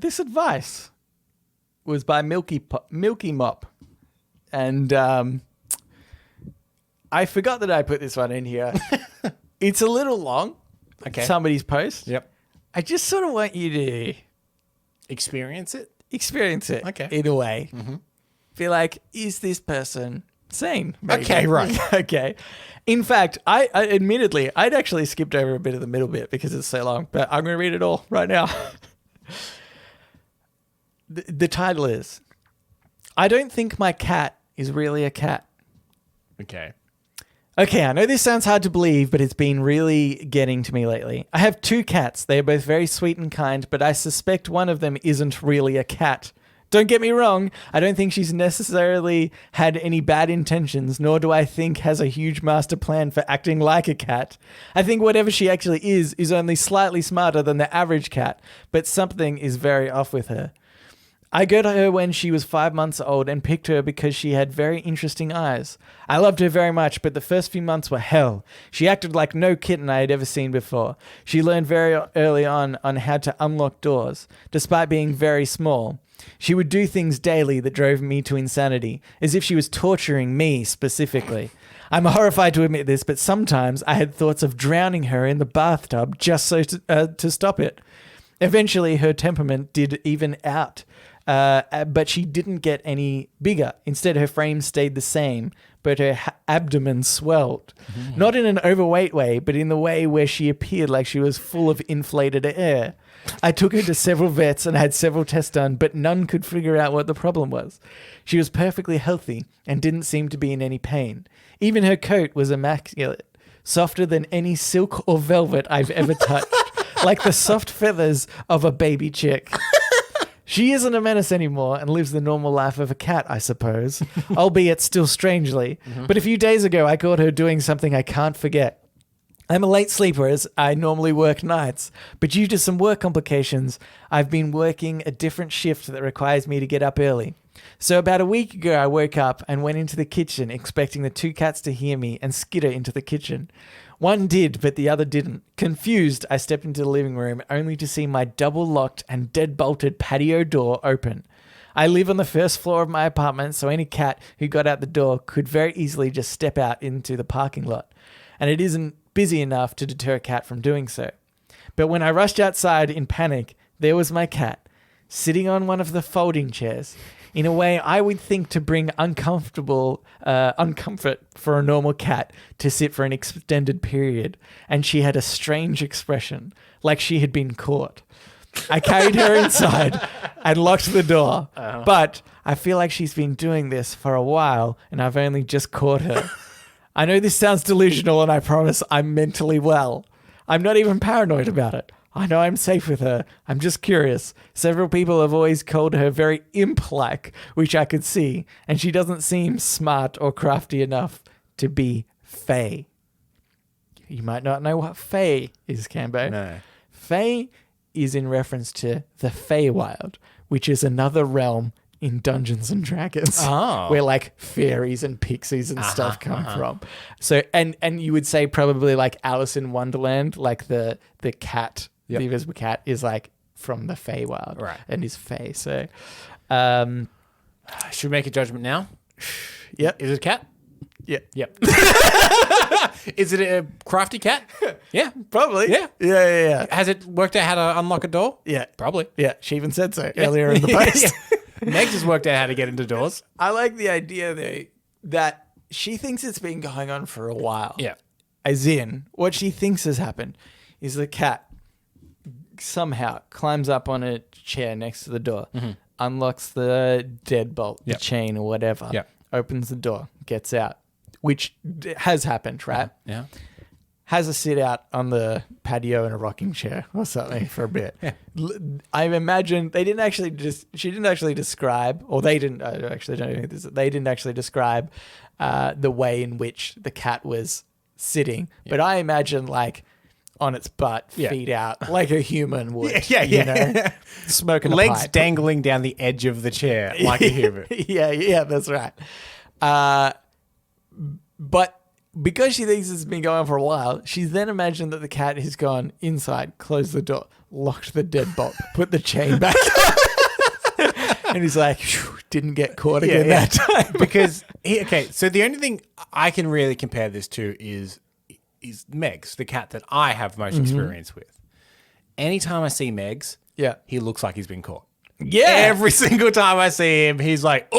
This advice was by Milky Mop. And I forgot that I put this one in here. It's a little long. Okay. Somebody's post. Yep. I just sort of want you to Experience it? experience it Okay. in a way. Be like, is this person sane? Maybe. Okay, right. Okay. In fact, I admittedly, I'd actually skipped over a bit of the middle bit because it's so long, but I'm going to read it all right now. The title is, I don't think my cat is really a cat. Okay. Okay, I know this sounds hard to believe, but it's been really getting to me lately. I have two cats. They are both very sweet and kind, but I suspect one of them isn't really a cat. Don't get me wrong, I don't think she's necessarily had any bad intentions, nor do I think has a huge master plan for acting like a cat. I think whatever she actually is only slightly smarter than the average cat, but something is very off with her. I got her when she was 5 months old and picked her because she had very interesting eyes. I loved her very much, but the first few months were hell. She acted like no kitten I had ever seen before. She learned very early on how to unlock doors, despite being very small. She would do things daily that drove me to insanity, as if she was torturing me specifically. I'm horrified to admit this, but sometimes I had thoughts of drowning her in the bathtub just so to stop it. Eventually, her temperament did even out, but she didn't get any bigger. Instead, her frame stayed the same, but her abdomen swelled. Not in an overweight way, but in the way where she appeared like she was full of inflated air. I took her to several vets and had several tests done, but none could figure out what the problem was. She was perfectly healthy and didn't seem to be in any pain. Even her coat was immaculate, softer than any silk or velvet I've ever touched, like the soft feathers of a baby chick. She isn't a menace anymore and lives the normal life of a cat, I suppose, albeit still strangely. But a few days ago, I caught her doing something I can't forget. I'm a late sleeper as I normally work nights, but due to some work complications, I've been working a different shift that requires me to get up early. So about a week ago, I woke up and went into the kitchen expecting the two cats to hear me and skitter into the kitchen. One did, but the other didn't. Confused, I stepped into the living room only to see my double-locked and dead-bolted patio door open. I live on the first floor of my apartment, so any cat who got out the door could very easily just step out into the parking lot. And it isn't busy enough to deter a cat from doing so. But when I rushed outside in panic, there was my cat, sitting on one of the folding chairs, in a way I would think to bring uncomfort for a normal cat to sit for an extended period, and she had a strange expression, like she had been caught. I carried her inside and locked the door, but I feel like she's been doing this for a while, and I've only just caught her. I know this sounds delusional, and I promise I'm mentally well. I'm not even paranoid about it. I know I'm safe with her. I'm just curious. Several people have always called her very imp-like, which I could see, and she doesn't seem smart or crafty enough to be Fae. You might not know what Fae is, Cambo. No. Fae is in reference to the Feywild, which is another realm in Dungeons and Dragons, where like fairies and pixies and stuff come from. So, and you would say probably like Alice in Wonderland, like the cat, the invisible cat is like from the Feywild, right? And is Fae. So, should we make a judgment now? Yep. Is it a cat? Yep. Is it a crafty cat? Yeah, probably. Yeah. Has it worked out how to unlock a door? Yeah, probably. Yeah, she even said so earlier in the post. Megs has worked out how to get into doors. I like the idea though that she thinks it's been going on for a while. Yeah. As in, what she thinks has happened is the cat somehow climbs up on a chair next to the door, unlocks the deadbolt, the chain or whatever, opens the door, gets out, which has happened, right? Yeah. Has a sit out on the patio in a rocking chair or something for a bit. I imagine she didn't actually describe, or they didn't, I actually don't know this, they didn't actually describe the way in which the cat was sitting, but I imagine like on its butt, feet out, like a human would. You know, smoking legs a pipe. dangling down the edge of the chair like a human. Yeah, that's right. But because she thinks it's been going on for a while, she's then imagined that the cat has gone inside, closed the door, locked the deadbolt, put the chain back. And he's like, didn't get caught again that time. Because, so the only thing I can really compare this to is Megs, the cat that I have most experience with. Anytime I see Megs, he looks like he's been caught. Yeah. Every single time I see him, he's like,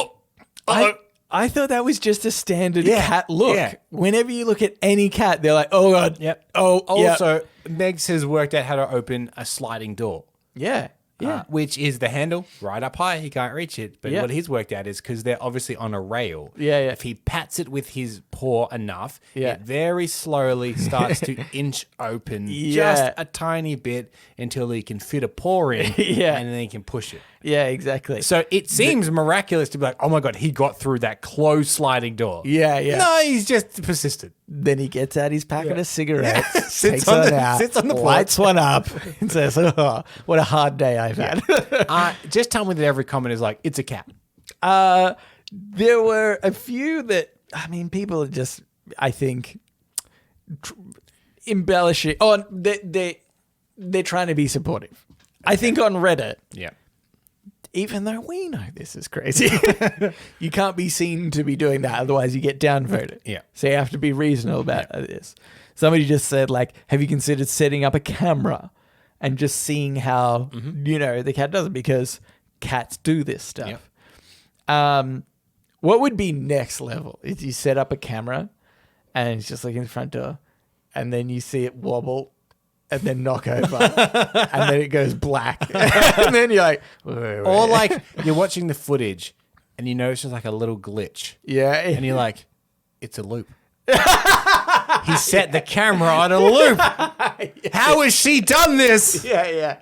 I thought that was just a standard cat look. Yeah. Whenever you look at any cat, they're like, oh, God. Yep. Also, Megs has worked out how to open a sliding door. Yeah. Which is the handle right up high. He can't reach it. But what he's worked out is because they're obviously on a rail. If he pats it with his paw enough, it very slowly starts to inch open just a tiny bit until he can fit a paw in and then he can push it. Yeah, exactly. So it seems miraculous to be like, oh my God, he got through that closed sliding door. Yeah. No, he's just persistent. Then he gets out his packet of cigarettes, sits on the lights one up, and says, oh, what a hard day I've had. Just tell me that every comment is like, it's a cat. There were a few that, I mean, people are just, I think, embellishing. Oh, they're trying to be supportive. Okay. I think on Reddit, even though we know this is crazy. You can't be seen to be doing that, otherwise you get downvoted. Yeah. So you have to be reasonable about this. Somebody just said, like, have you considered setting up a camera and just seeing how, the cat does it? Because cats do this stuff. Yep. What would be next level is you set up a camera and it's just like in the front door and then you see it wobble and then knock over and then it goes black. And then you're like, wait. Or like you're watching the footage and you notice there's like a little glitch. Yeah. And you're like, it's a loop. He set the camera on a loop. How has she done this? Yeah.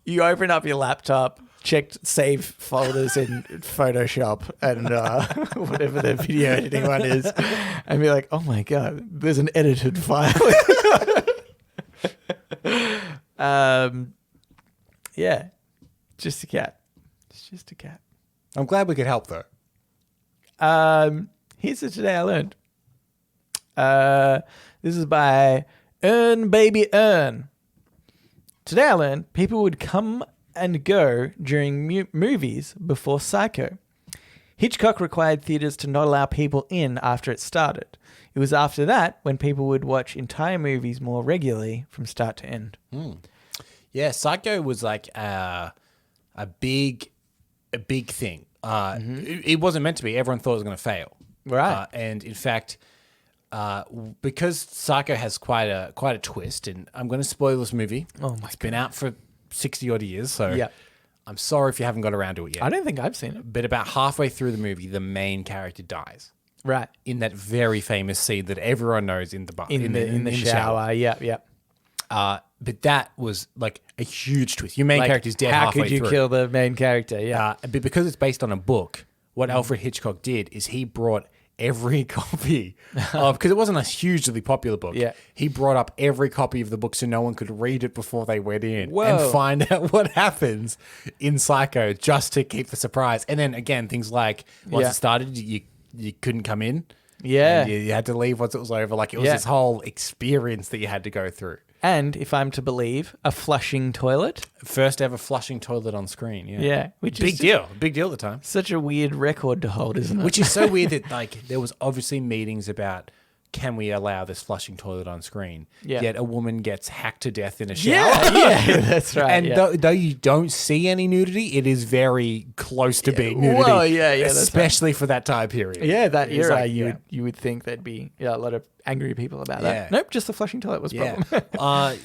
You open up your laptop, checked save folders in Photoshop and whatever the video editing one is, and be like, oh my God, there's an edited file. Yeah, just a cat. It's just a cat. I'm glad we could help though. Here's a Today I Learned. This is by Earn Baby Earn. Today I learned people would come and go during movies before Psycho. Hitchcock required theaters to not allow people in after it started. It was after that when people would watch entire movies more regularly from start to end. Yeah, Psycho was like a big thing. It wasn't meant to be. Everyone thought it was going to fail. Right. And in fact, because Psycho has quite a twist, and I'm going to spoil this movie. Oh my It's been out for 60 odd years, so Yeah. I'm sorry if you haven't got around to it yet. I don't think I've seen it. But about halfway through the movie, the main character dies Right. in that very famous scene that everyone knows in the bar, In the shower. Yeah. But that was like a huge twist. Your main Like, character's dead how halfway could you through. kill the main character? Yeah. But because it's based on a book, what Alfred Hitchcock did is he brought every copy of, because it wasn't a hugely popular book. Yeah. He brought up every copy of the book so no one could read it before they went in Whoa. and find out what happens in Psycho just to keep the surprise. And then again, things like once Yeah. it started, you couldn't come in. Yeah. And you had to leave once it was over. Like it was Yeah. this whole experience that you had to go through. And if I'm to believe, a flushing toilet. First ever flushing toilet on screen. Yeah. Yeah. Which Big is deal. Big deal at the time. such a weird record to hold, isn't it? Which is so weird that like there was obviously meetings about can we allow this flushing toilet on screen? Yeah. Yet a woman gets hacked to death in a shower. yeah, that's right. And yeah. though you don't see any nudity, it is very close to being nudity. Well, yeah, that's especially for that time period. Yeah, that It's era, like, you would think there'd be a lot of angry people about that. Yeah. Nope, just the flushing toilet was a Yeah. problem.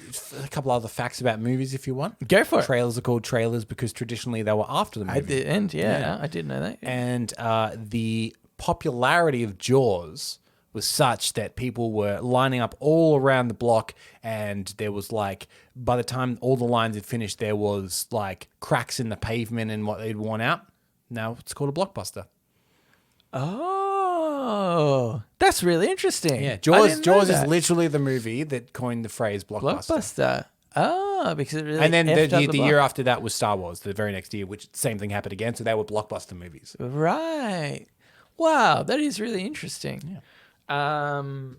A couple other facts about movies if you want. Go for it. Trailers are called trailers because traditionally they were after the movie. At the end, I did know that. And the popularity of Jaws was such that people were lining up all around the block, and there was like, by the time all the lines had finished, there was like cracks in the pavement and what they'd worn out. Now it's called a blockbuster. Oh, that's really interesting. Yeah, I Jaws didn't know is that. literally the movie that coined the phrase blockbuster. Blockbuster. Oh, because it really And then effed up the block. year after that was Star Wars, the very next year, which same thing happened again. So they were blockbuster movies. Right. Wow, that is really interesting. That's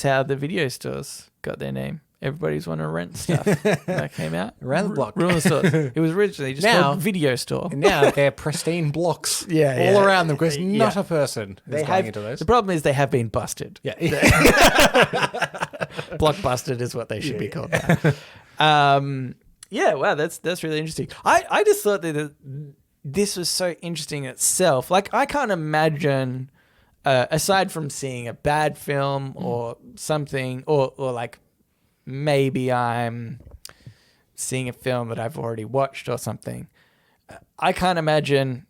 how the video stores got their name. Everybody's want to rent stuff. That came out. Around the block. Ruin stores. It was originally just Now- called Video Store. And now they're pristine blocks Yeah, all yeah. around them because not a person is They going have, into those. the problem is they have been busted. Yeah. Blockbusted is what they should be called now. Yeah, wow, that's really interesting. I just thought that this was so interesting in itself. Like, I can't imagine, aside from seeing a bad film or something, or like maybe I'm seeing a film that I've already watched or something, I can't imagine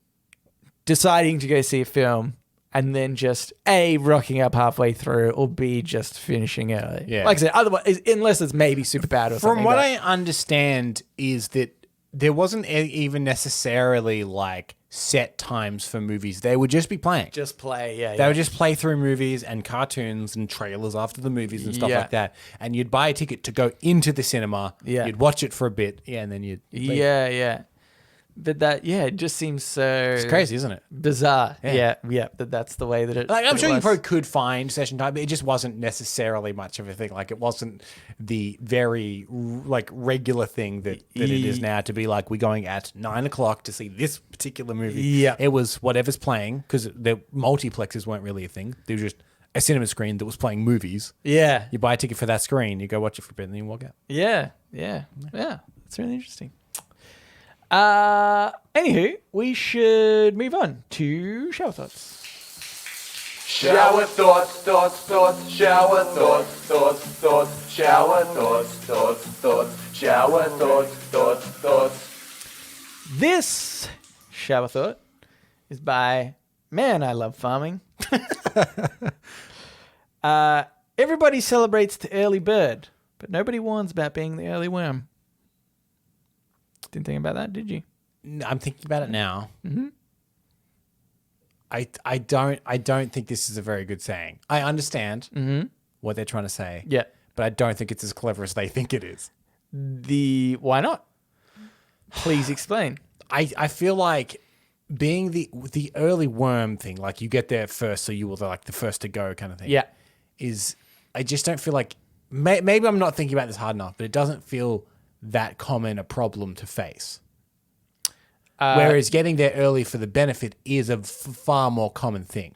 deciding to go see a film and then just A, rocking up halfway through, or B, just finishing early. Yeah. Like I said, otherwise, unless it's maybe super bad or something. From what but- I understand is that there wasn't even necessarily like set times for movies. They would just be playing. just play, yeah. They would just play through movies and cartoons and trailers after the movies and stuff Yeah. like that. And you'd buy a ticket to go into the cinema. Yeah. You'd watch it for a bit. Yeah, and then you'd leave. Yeah. But that, it just seems so... It's crazy, isn't it? Bizarre. Yeah. That's the way that it... Like, I'm that sure it you was. probably could find session time, but it just wasn't necessarily much of a thing. Like, it wasn't the very, like, regular thing that it is now to be like, we're going at 9 o'clock to see this particular movie. Yeah. It was whatever's playing, because the multiplexes weren't really a thing. They were just a cinema screen that was playing movies. Yeah. You buy a ticket for that screen, you go watch it for a bit, and then you walk out. Yeah. That's really interesting. Anywho, we should move on to shower thoughts. Shower thoughts, shower thoughts, shower thoughts, shower thoughts. This shower thought is by Man I Love Farming. Everybody celebrates the early bird, but nobody warns about being the early worm. Didn't think about that, did you? No, I'm thinking about it now. Mm-hmm. I don't think this is a very good saying. I understand what they're trying to say. Yeah. But I don't think it's as clever as they think it is. Why not? Please explain. I feel like being the early worm thing, like you get there first, so you were like the first to go kind of thing. Yeah. I just don't feel like, maybe I'm not thinking about this hard enough, but it doesn't feel that common a problem to face. Whereas getting there early for the benefit is a far more common thing.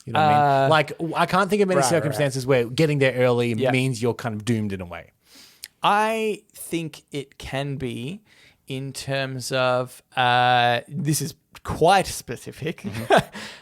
You know what I mean? Like, I can't think of any circumstances where getting there early means you're kind of doomed in a way. I think it can be in terms of, this is quite specific,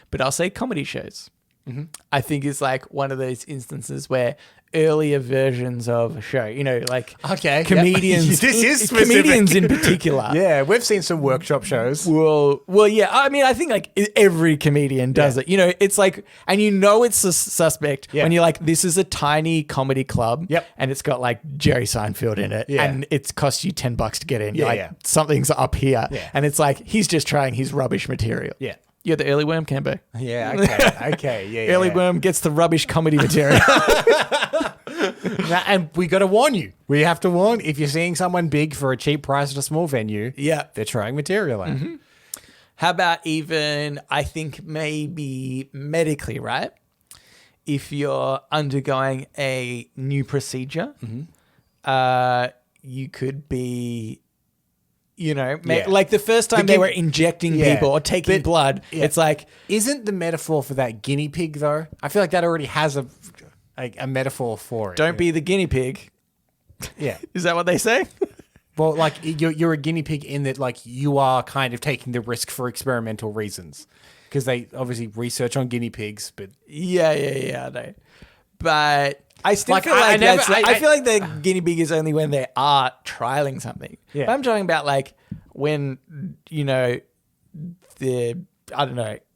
but I'll say comedy shows. Mm-hmm. I think it's like one of those instances where earlier versions of a show, like comedians. This is specific. Comedians in particular. Yeah, we've seen some workshop shows. Well, yeah. I mean, I think like every comedian does it. It's like, and it's a suspect when you're like, this is a tiny comedy club, and it's got like Jerry Seinfeld in it, and it's cost you $10 to get in. You're like, something's up here, and it's like he's just trying his rubbish material. Yeah. You're the early worm, Cambo. Yeah, okay, yeah. Early worm gets the rubbish comedy material. And we got to warn you. We have to warn, if you're seeing someone big for a cheap price at a small venue, they're trying material out. Mm-hmm. How about even, I think maybe medically, right? If you're undergoing a new procedure, you could be... like the first time they were injecting people or taking blood, it's like... Isn't the metaphor for that guinea pig, though? I feel like that already has a metaphor for it. Don't be the guinea pig. Yeah. Is that what they say? Well, like, you're a guinea pig in that, like, you are kind of taking the risk for experimental reasons. Because they obviously research on guinea pigs, but... Yeah, I know. But... I still feel like I feel like the guinea pig is only when they are trialing something. Yeah. But I'm talking about like when,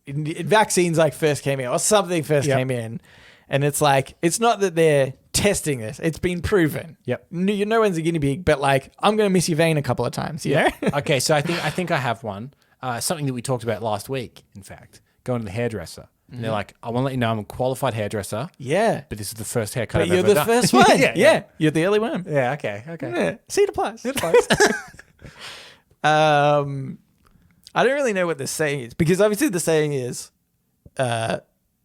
vaccines like first came in or something first came in. And it's like, it's not that they're testing this. It's been proven. Yep. No one's a guinea pig, but like, I'm going to miss your vein a couple of times. You know? Okay, so I think I have one. Something that we talked about last week, in fact. Going to the hairdresser. And they're like, I want to let you know I'm a qualified hairdresser. Yeah. But this is the first haircut But I've ever done. you're the first one. Yeah. You're the early worm. Yeah, okay. Yeah. See it applies. I don't really know what the saying is, because obviously the saying is the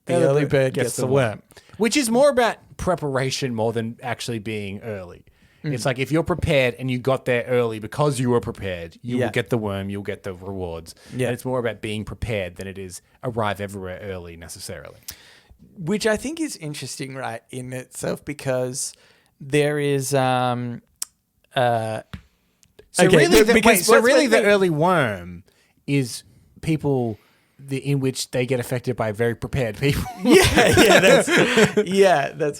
early bird gets the worm. Which is more about preparation more than actually being early. It's like if you're prepared and you got there early because you were prepared, you will get the worm, you'll get the rewards. Yeah. And it's more about being prepared than it is arrive everywhere early necessarily. Which I think is interesting, right, in itself, because there is... the early worm is people in which they get affected by very prepared people. That's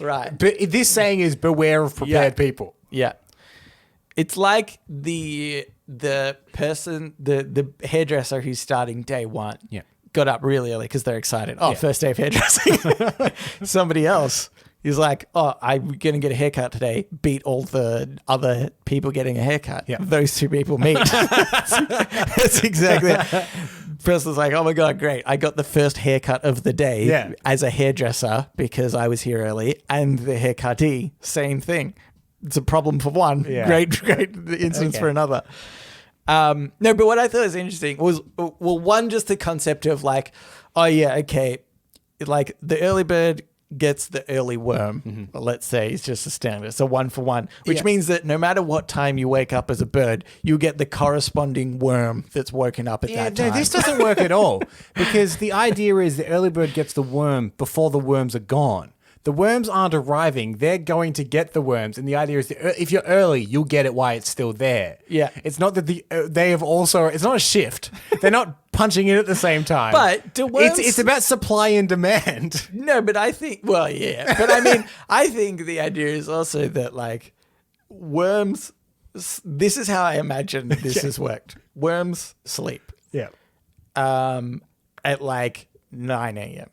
right. But this saying is beware of prepared people. Yeah. It's like the person, the hairdresser who's starting day one got up really early because they're excited. First day of hairdressing. Somebody else is like, I'm going to get a haircut today. Beat all the other people getting a haircut. Yeah. Those two people meet. That's exactly it. Person's like, oh my God, great. I got the first haircut of the day as a hairdresser because I was here early. And the haircutee, same thing. It's a problem for one. Yeah. Great instance for another. No, but what I thought was interesting was, well, one, just the concept of like, oh yeah, okay, like the early bird gets the early worm. Let's say it's just a standard. It's a 1-for-1, which means that no matter what time you wake up as a bird, you get the corresponding worm that's woken up at that time. No, this doesn't work at all because the idea is the early bird gets the worm before the worms are gone. The worms aren't arriving. They're going to get the worms. And the idea is that if you're early, you'll get it while it's still there. Yeah. It's not that they have also, it's not a shift. They're not punching in at the same time. But do worms... It's about supply and demand. No, but I think, well, yeah. But I mean, I think the idea is also that like worms, this is how I imagine this has worked. Worms sleep Yeah. at like 9 a.m.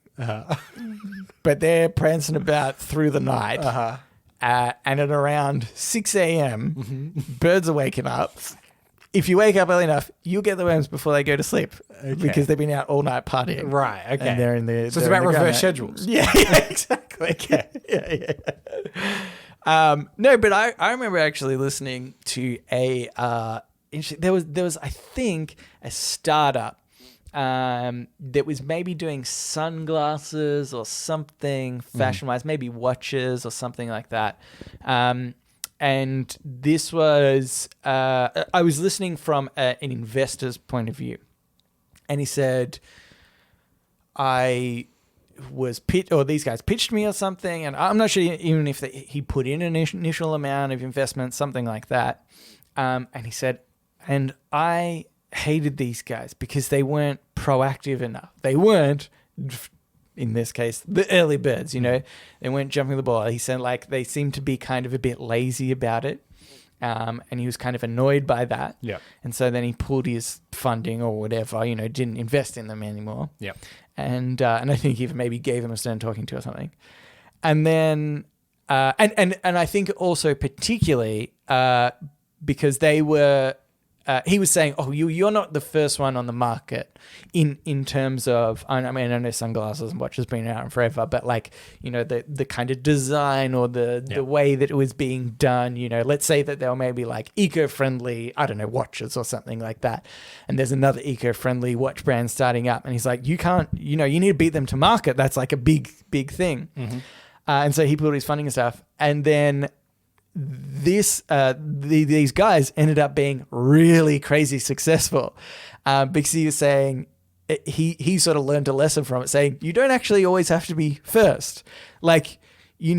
But they're prancing about through the night. And at around 6 a.m., birds are waking up. If you wake up early enough, you'll get the worms before they go to sleep because they've been out all night partying. Right, okay. And they're in the... So it's about reverse schedules. Yeah, exactly. Okay. Yeah. No, but I remember actually listening to there was I think a startup that was maybe doing sunglasses or something fashion-wise, maybe watches or something like that. And this was, I was listening from an investor's point of view. And he said, these guys pitched me or something, and I'm not sure even if he put in an initial amount of investment, something like that. And he said, and I hated these guys because they weren't proactive enough. They weren't, in this case, the early birds, they weren't jumping the ball. He said like they seemed to be kind of a bit lazy about it. And he was kind of annoyed by that. Yeah. And so then he pulled his funding or whatever, didn't invest in them anymore. Yeah. And I think he maybe gave them a stern talking to or something. And then, and I think also particularly because they were, he was saying, oh, you're not the first one on the market in terms of, I mean, I know sunglasses and watches been around forever, but like, the kind of design or the way that it was being done, let's say that they were maybe like eco-friendly, I don't know, watches or something like that. And there's another eco-friendly watch brand starting up. And he's like, you can't, you need to beat them to market. That's like a big, big thing. And so he pulled his funding and stuff. And then these guys ended up being really crazy successful because he was saying he sort of learned a lesson from it, saying you don't actually always have to be first. Like you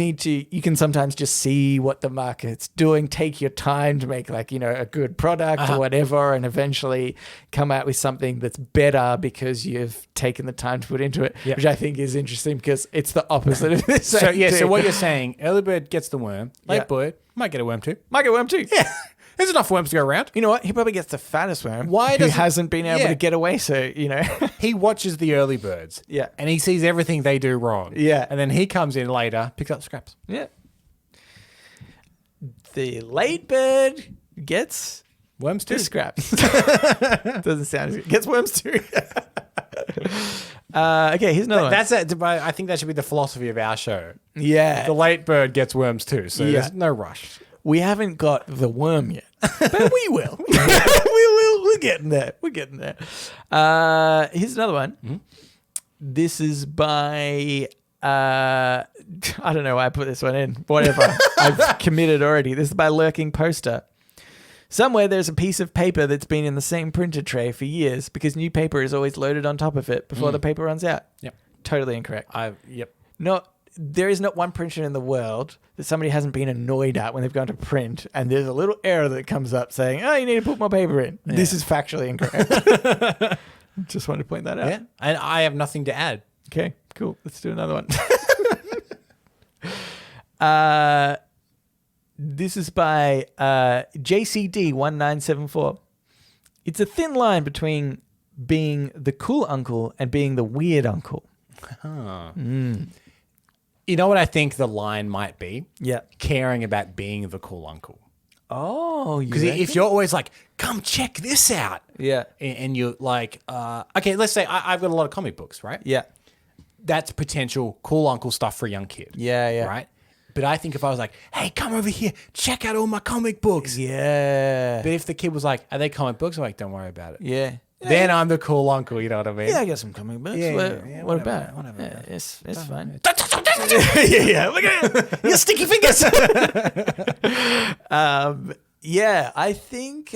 can sometimes just see what the market's doing, take your time to make like, a good product or whatever, and eventually come out with something that's better because you've taken the time to put into it, which I think is interesting because it's the opposite of this. So what you're saying, early bird gets the worm, late bird might get a worm too. Yeah. There's enough worms to go around. You know what? He probably gets the fattest worm. Who hasn't been able to get away? So, He watches the early birds. Yeah. And he sees everything they do wrong. Yeah. And then he comes in later, picks up scraps. Yeah. The late bird gets worms too. The scraps. Doesn't sound as good. Gets worms too. Okay, here's another one. I think that should be the philosophy of our show. Yeah. The late bird gets worms too, so there's no rush. We haven't got the worm yet, but we will. We're getting there. Here's another one. Mm-hmm. This is by, I don't know why I put this one in. Whatever. I've committed already. This is by Lurking Poster. Somewhere there's a piece of paper that's been in the same printer tray for years because new paper is always loaded on top of it before the paper runs out. Yep. Totally incorrect. Yep. There is not one printer in the world that somebody hasn't been annoyed at when they've gone to print and there's a little error that comes up saying, oh, you need to put more paper in. Yeah. This is factually incorrect. Just wanted to point that out. Yeah. And I have nothing to add. Okay, cool. Let's do another one. This is by JCD1974. It's a thin line between being the cool uncle and being the weird uncle. Huh. You know what I think the line might be? Yeah. Caring about being the cool uncle. Oh, because if you're always like, come check this out. Yeah. And you're like, okay, let's say I've got a lot of comic books, right? Yeah. That's potential cool uncle stuff for a young kid. Yeah, yeah. Right? But I think if I was like, hey, come over here, check out all my comic books. Yeah. But if the kid was like, are they comic books? I'm like, don't worry about it. Yeah. Then I'm the cool uncle, you know what I mean? Yeah, I got some comic books. Yeah, what yeah, what whatever, about? whatever. Yeah, it's fine. Don't touch them. yeah. Look at your sticky fingers. Yeah, I think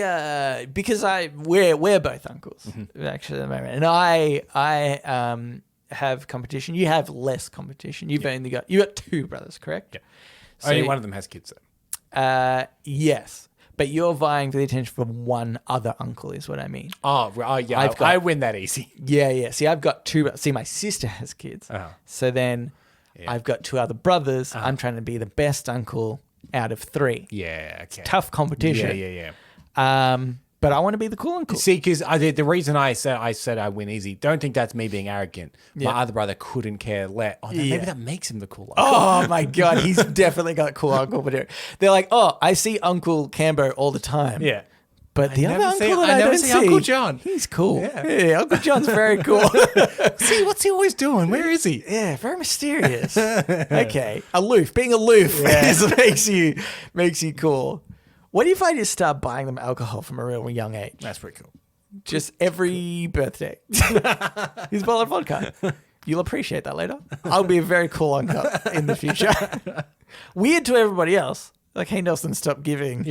because we're both uncles actually at the moment, and I have competition. You have less competition. You got 2 brothers, correct? Yeah. So, Only one of them has kids, though. Yes, but you're vying for the attention from one other uncle, is what I mean. Oh yeah, I win that easy. Yeah. See, I've got 2. See, my sister has kids, so then I've got 2 other brothers. I'm trying to be the best uncle out of 3. Yeah, okay. Tough competition. Yeah. But I want to be the cool uncle. See, because the reason I said I win easy, don't think that's me being arrogant. Yeah. My other brother couldn't care less. Oh, maybe that makes him the cool uncle. Oh my God, he's definitely got cool uncle material. They're like, oh, I see Uncle Cambo all the time. Yeah. But the other uncle that I never don't see see, Uncle John. he's cool. Yeah. Uncle John's very cool. See, what's he always doing? Where is he? Yeah, very mysterious. Okay, aloof. Being aloof makes you cool. What if I just start buying them alcohol from a real young age? That's pretty cool. Just every birthday. Here's a bottle of vodka. You'll appreciate that later. I'll be a very cool uncle in the future. Weird to everybody else. Like, hey, Nelson, stop giving my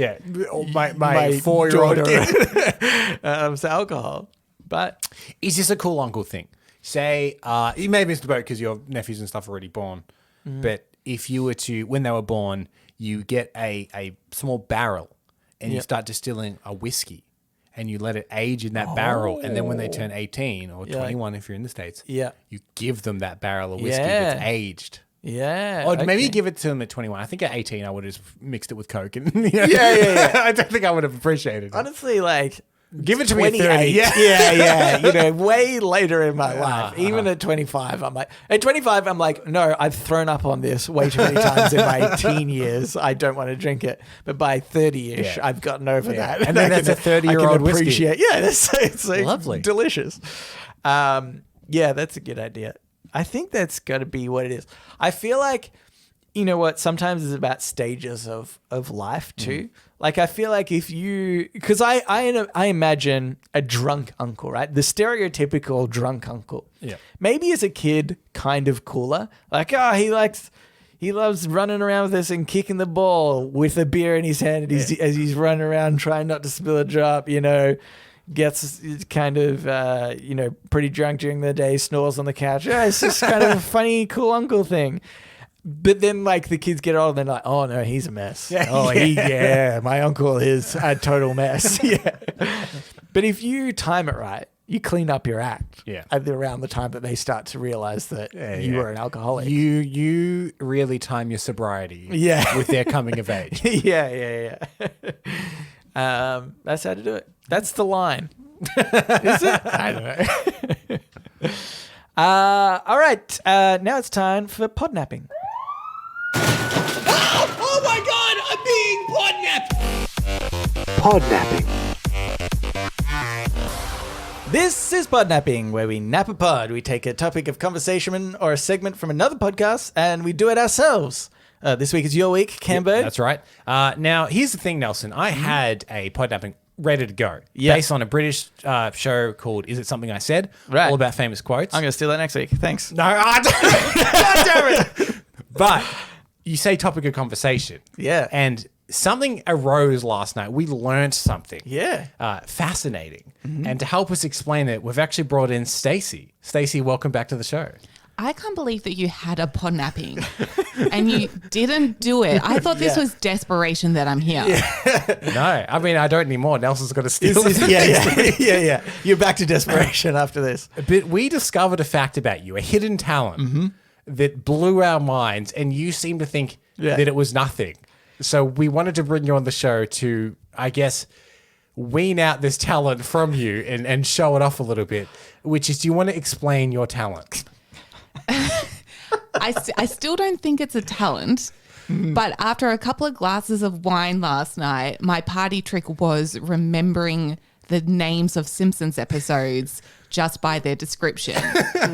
4-year-old kid alcohol. But is this a cool uncle thing? Say, you may have missed the boat because your nephews and stuff are already born. But if you were to, when they were born, you get a small barrel and you start distilling a whiskey and you let it age in that barrel. And then when they turn 18 or 21, if you're in the States, you give them that barrel of whiskey that's aged. Yeah. Or maybe give it to them at 21. I think at 18, I would have just mixed it with Coke. And, Yeah. I don't think I would have appreciated it. Honestly, like, give it to me at 30. Yeah. You know, way later in my life. Even at 25, I'm like, no, I've thrown up on this way too many times in my teen years. I don't want to drink it. But by 30-ish, I've gotten over that. And then that's a 30-year-old whiskey. Yeah, it's like lovely. Delicious. Yeah, that's a good idea. I think that's got to be what it is. I feel like, you know what, sometimes it's about stages of life too. Like, I feel like if you, because I imagine a drunk uncle, right? The stereotypical drunk uncle. Yeah. Maybe as a kid, kind of cooler. Like, he loves running around with us and kicking the ball with a beer in his hand as he's running around trying not to spill a drop, you know. Gets kind of, pretty drunk during the day, snores on the couch. Yeah, it's just kind of a funny, cool uncle thing. But then, like, the kids get older and they're like, oh, no, he's a mess. My uncle is a total mess. But if you time it right, you clean up your act around the time that they start to realize that you were an alcoholic. You really time your sobriety with their coming of age. That's how to do it. That's the line. Is it? I don't know. All right. Now it's time for podnapping. Oh my God! I'm being podnapped. Podnapping. This is Podnapping, where we nap a pod. We take a topic of conversation or a segment from another podcast, and we do it ourselves. This week is your week, Cambo. Yep, that's right. Now, here's the thing, Nelson. I had a podnapping ready to go based on a British show called Is It Something I Said? Right. All about famous quotes. I'm going to steal that next week. Thanks. No, God damn it. But you say topic of conversation. Yeah. And something arose last night. We learned something. Yeah. Fascinating. And to help us explain it, we've actually brought in Stacey. Stacey, welcome back to the show. I can't believe that you had a podnapping and you didn't do it. I thought this was desperation that I'm here. No, I mean, I don't anymore. Nelson's got to steal it. Yeah. You're back to desperation after this. But we discovered a fact about you, a hidden talent that blew our minds, and you seem to think that it was nothing. So we wanted to bring you on the show to, I guess, wean out this talent from you and show it off a little bit, which is, do you want to explain your talent? I still don't think it's a talent, but after a couple of glasses of wine last night, my party trick was remembering the names of Simpsons episodes just by their description.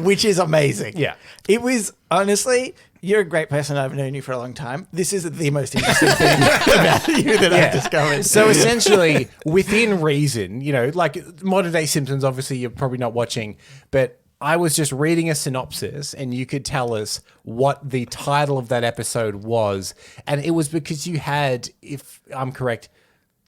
Which is amazing. Yeah. It was, honestly, you're a great person. I've known you for a long time. This is the most interesting thing about you that I've discovered. So essentially, within reason, like modern day Simpsons, obviously you're probably not watching, but I was just reading a synopsis and you could tell us what the title of that episode was. And it was because you had, if I'm correct,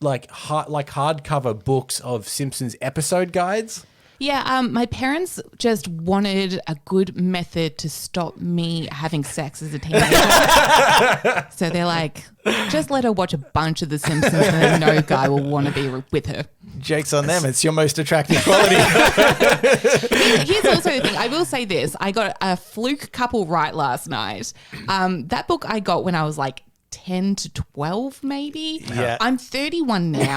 like hardcover books of Simpsons episode guides. Yeah, my parents just wanted a good method to stop me having sex as a teenager. So they're like, just let her watch a bunch of The Simpsons and then no guy will want to be with her. Joke's on them. It's your most attractive quality. Here's also the thing. I will say this. I got a fluke couple right last night. That book I got when I was like 10 to 12 maybe. Yeah. I'm 31 now.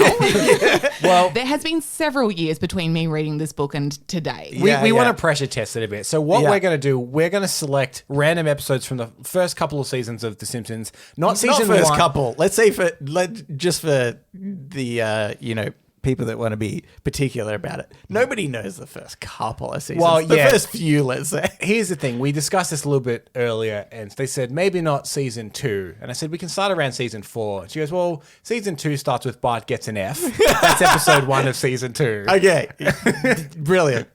Well, there has been several years between me reading this book and today. We want to pressure test it a bit. So what we're going to do, we're going to select random episodes from the first couple of seasons of The Simpsons. Not season first one. couple. Let's say for the people that want to be particular about it. Nobody knows the first couple of seasons. Well, the first few, let's say. Here's the thing. We discussed this a little bit earlier, and they said maybe not season 2. And I said we can start around season 4. She goes, well, season 2 starts with Bart gets an F. That's episode 1 of season 2. Okay. Brilliant.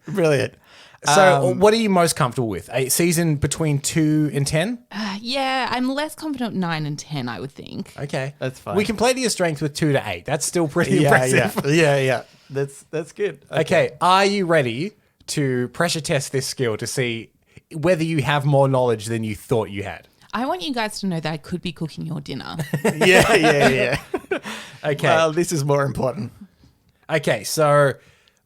So what are you most comfortable with? A season between 2 and 10? Yeah, I'm less confident 9 and 10, I would think. Okay. That's fine. We can play to your strength with 2 to 8. That's still pretty impressive. Yeah. That's good. Okay. Are you ready to pressure test this skill to see whether you have more knowledge than you thought you had? I want you guys to know that I could be cooking your dinner. Yeah. Okay. Well, this is more important. Okay, so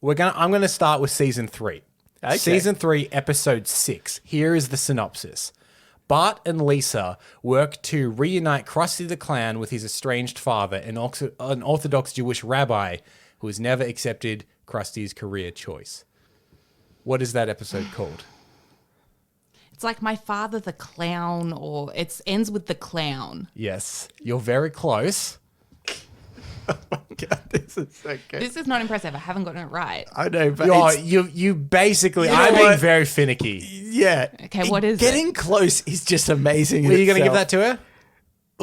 I'm gonna start with season 3. Okay. Season 3, episode 6. Here is the synopsis. Bart and Lisa work to reunite Krusty the Clown with his estranged father, an Orthodox Jewish rabbi who has never accepted Krusty's career choice. What is that episode called? It's like My Father the Clown, or it ends with the clown. Yes, you're very close. Oh my God, this is so good. This is not impressive. I haven't gotten it right. I know, but You basically, You know I'm being what? very finicky. yeah. Okay, what is Getting close is just amazing. Are you going to give that to her?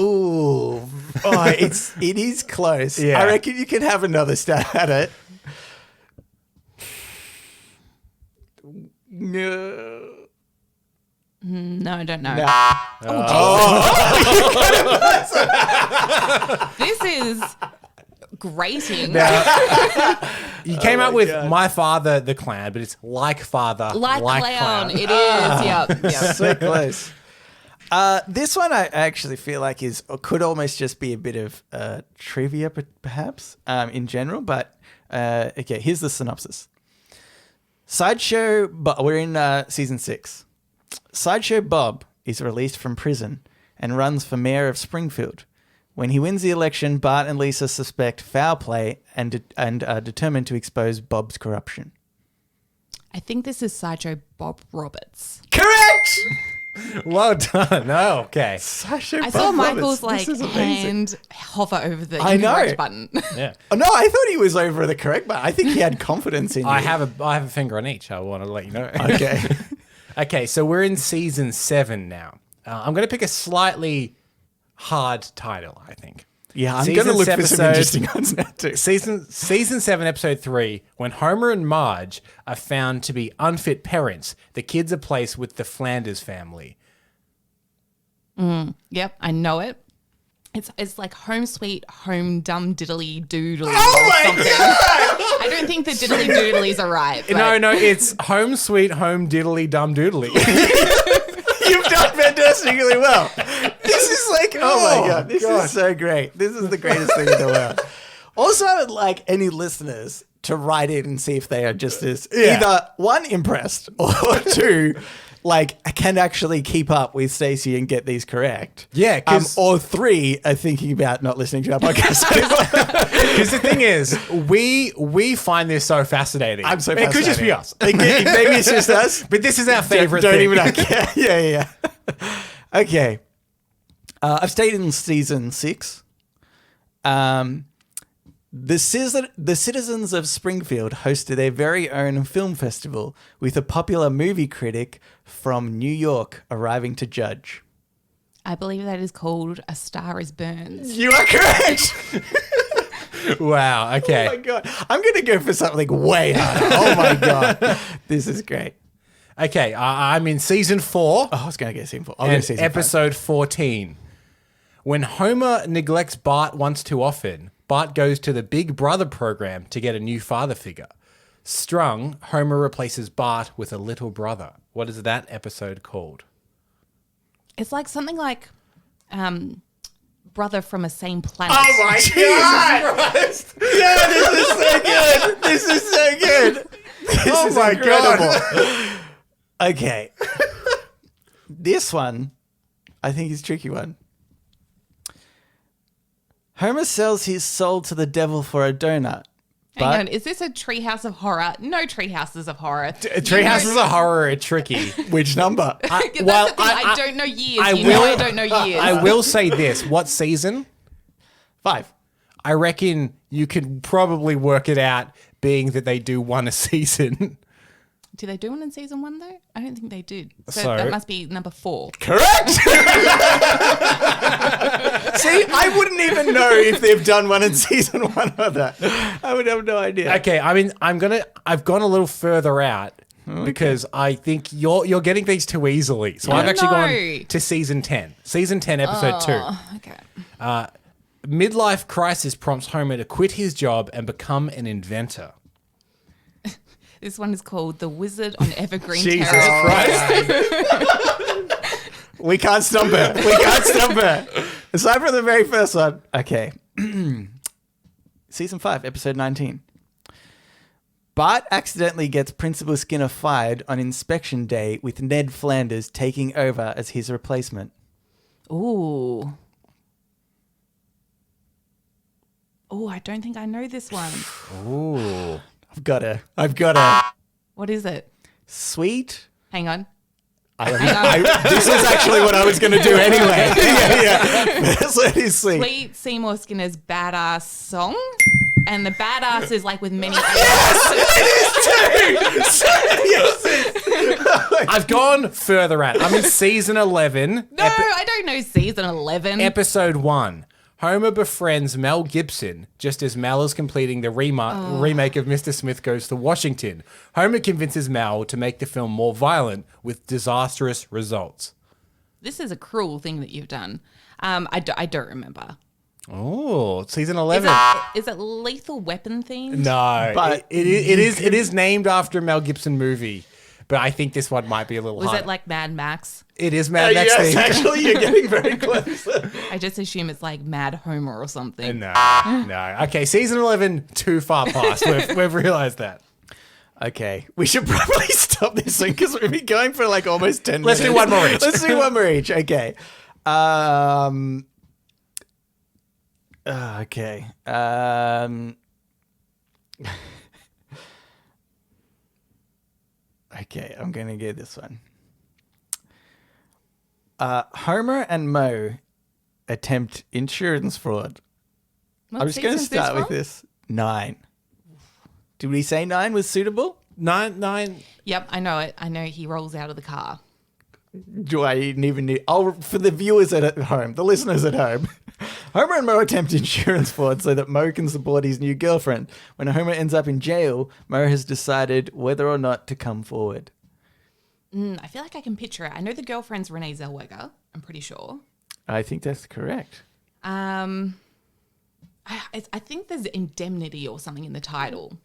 Ooh. It is close. Yeah. I reckon you can have another stab at it. No. No, I don't know. Nah. This is grating. You came up with God. My Father the Clown, but it's like Father, like clown. clown. It is. Yep. So close. This one I actually feel like could almost just be a bit of trivia, perhaps, in general. But okay, here's the synopsis. We're in season 6. Sideshow Bob is released from prison and runs for mayor of Springfield. When he wins the election, Bart and Lisa suspect foul play and are determined to expose Bob's corruption. I think this is Sideshow Bob Roberts. Correct! Well done. Oh, okay. Sideshow I Bob saw Roberts. Michael's This is amazing. hand hover over the I know. incorrect button. Yeah. Oh, no, I thought he was over the correct button. I think he had confidence in you. I have a finger on each. I want to let you know. Okay. Okay, so we're in season 7 now. I'm going to pick a slightly hard title, I think. Yeah, I'm Season going to look for some episode- interesting ones now too. Season 7, episode 3, when Homer and Marge are found to be unfit parents, the kids are placed with the Flanders family. Yep, I know it. It's like Home Sweet Home Dum Diddly Doodly. Oh my something. God! I don't think the diddly doodlies are right. but- No, it's Home Sweet Home Diddly Dum Doodly. You've done fantastically well. This is like, oh my God, this is so great. This is the greatest thing in the world. Also, I would like any listeners to write in and see if they are just as either 1, impressed, or 2, like can actually keep up with Stacey and get these correct. Yeah, or 3 are thinking about not listening to our podcast. Because the thing is, we find this so fascinating. I'm so It could just be fascinating. us. Maybe it's just us. But this is our favorite Don't thing. even know. Yeah. Okay. I've stayed in season 6. The citizens of Springfield hosted their very own film festival with a popular movie critic from New York arriving to judge. I believe that is called A Star Is Burns. You are correct. Wow. Okay. Oh my God. I'm going to go for something way harder. Oh my God. This is great. Okay. I'm in season 4. Oh, I was going to get season 4. I'll go And season episode 14. When Homer neglects Bart once too often, Bart goes to the Big Brother program to get a new father figure. Strung, Homer replaces Bart with a little brother. What is that episode called? It's like something like Brother from a Same Planet. Oh my God. Christ. Yeah, this is so good. This is so good. This is my incredible. Okay. This one, I think is a tricky one. Homer sells his soul to the devil for a donut. Hang on, is this a Treehouse of Horror? No Treehouses of Horror. Treehouses of Horror are tricky. Which number? That's the thing. I don't know years. I don't know years. I will say this. What season? 5. I reckon you could probably work it out, being that they do one a season. Do they do one in season 1 though? I don't think they did. So So- that must be number 4. Correct. See, I wouldn't even know if they've done one in season 1 or that. I would have no idea. Okay, I mean, I've gone a little further out because I think you're getting these too easily. So I've actually gone to season 10. Season 10, episode 2. Okay. Midlife crisis prompts Homer to quit his job and become an inventor. This one is called The Wizard on Evergreen Jesus Terrace. Christ. We can't stump her. We can't stump her. Aside from the very first one. Okay. Season 5, episode 19. Bart accidentally gets Principal Skinner fired on inspection day with Ned Flanders taking over as his replacement. Ooh. Oh, I don't think I know this one. Ooh. I've got her. What is it? Sweet. Hang on. This is actually what I was going to do anyway. yeah. That's what it is. Sweet. Sweet Seymour Skinner's Badass Song. And the badass is like with many I've gone further out. I'm in season 11. No, I don't know season 11. Episode 1. Homer befriends Mel Gibson just as Mel is completing the remake of Mr. Smith Goes to Washington. Homer convinces Mel to make the film more violent with disastrous results. This is a cruel thing that you've done. I don't remember. Oh, season 11. Is it Lethal Weapon themed? No, But it is named after a Mel Gibson movie, but I think this one might be a little Was harder. it like Mad Max? It is Mad Max Yes, themed. actually, you're getting very close. I just assume it's like Mad Homer or something. No. Okay, season 11, too far past. We've realized that. Okay, we should probably stop this thing because we've been going for like almost 10 Let's minutes. do one more each. Let's do one more each. Okay. Okay. Okay, I'm going to get this one. Homer and Moe attempt insurance fraud. What I'm just going to season's start with from? this. 9. Did we say 9 was suitable? Nine. Yep, I know it. I know he rolls out of the car. Do I even need... Oh, for the viewers at home, the listeners at home. Homer and Moe attempt insurance fraud so that Moe can support his new girlfriend. When Homer ends up in jail, Moe has decided whether or not to come forward. I feel like I can picture it. I know the girlfriend's Renee Zellweger. I'm pretty sure. I think that's correct. I think there's indemnity or something in the title.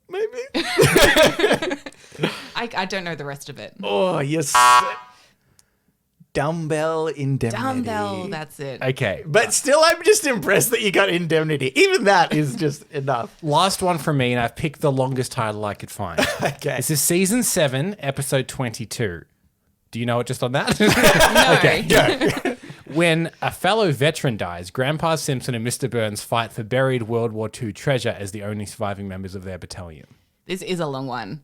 Maybe. I don't know the rest of it. Oh, yes. Dumbbell indemnity. Dumbbell, that's it. Okay. But still, I'm just impressed that you got indemnity. Even that is just enough. Last one from me, and I've picked the longest title I could find. Okay. This is season 7, episode 22. Do you know it just on that? No. Okay, go. When a fellow veteran dies, Grandpa Simpson and Mr. Burns fight for buried World War II treasure as the only surviving members of their battalion. This is a long one.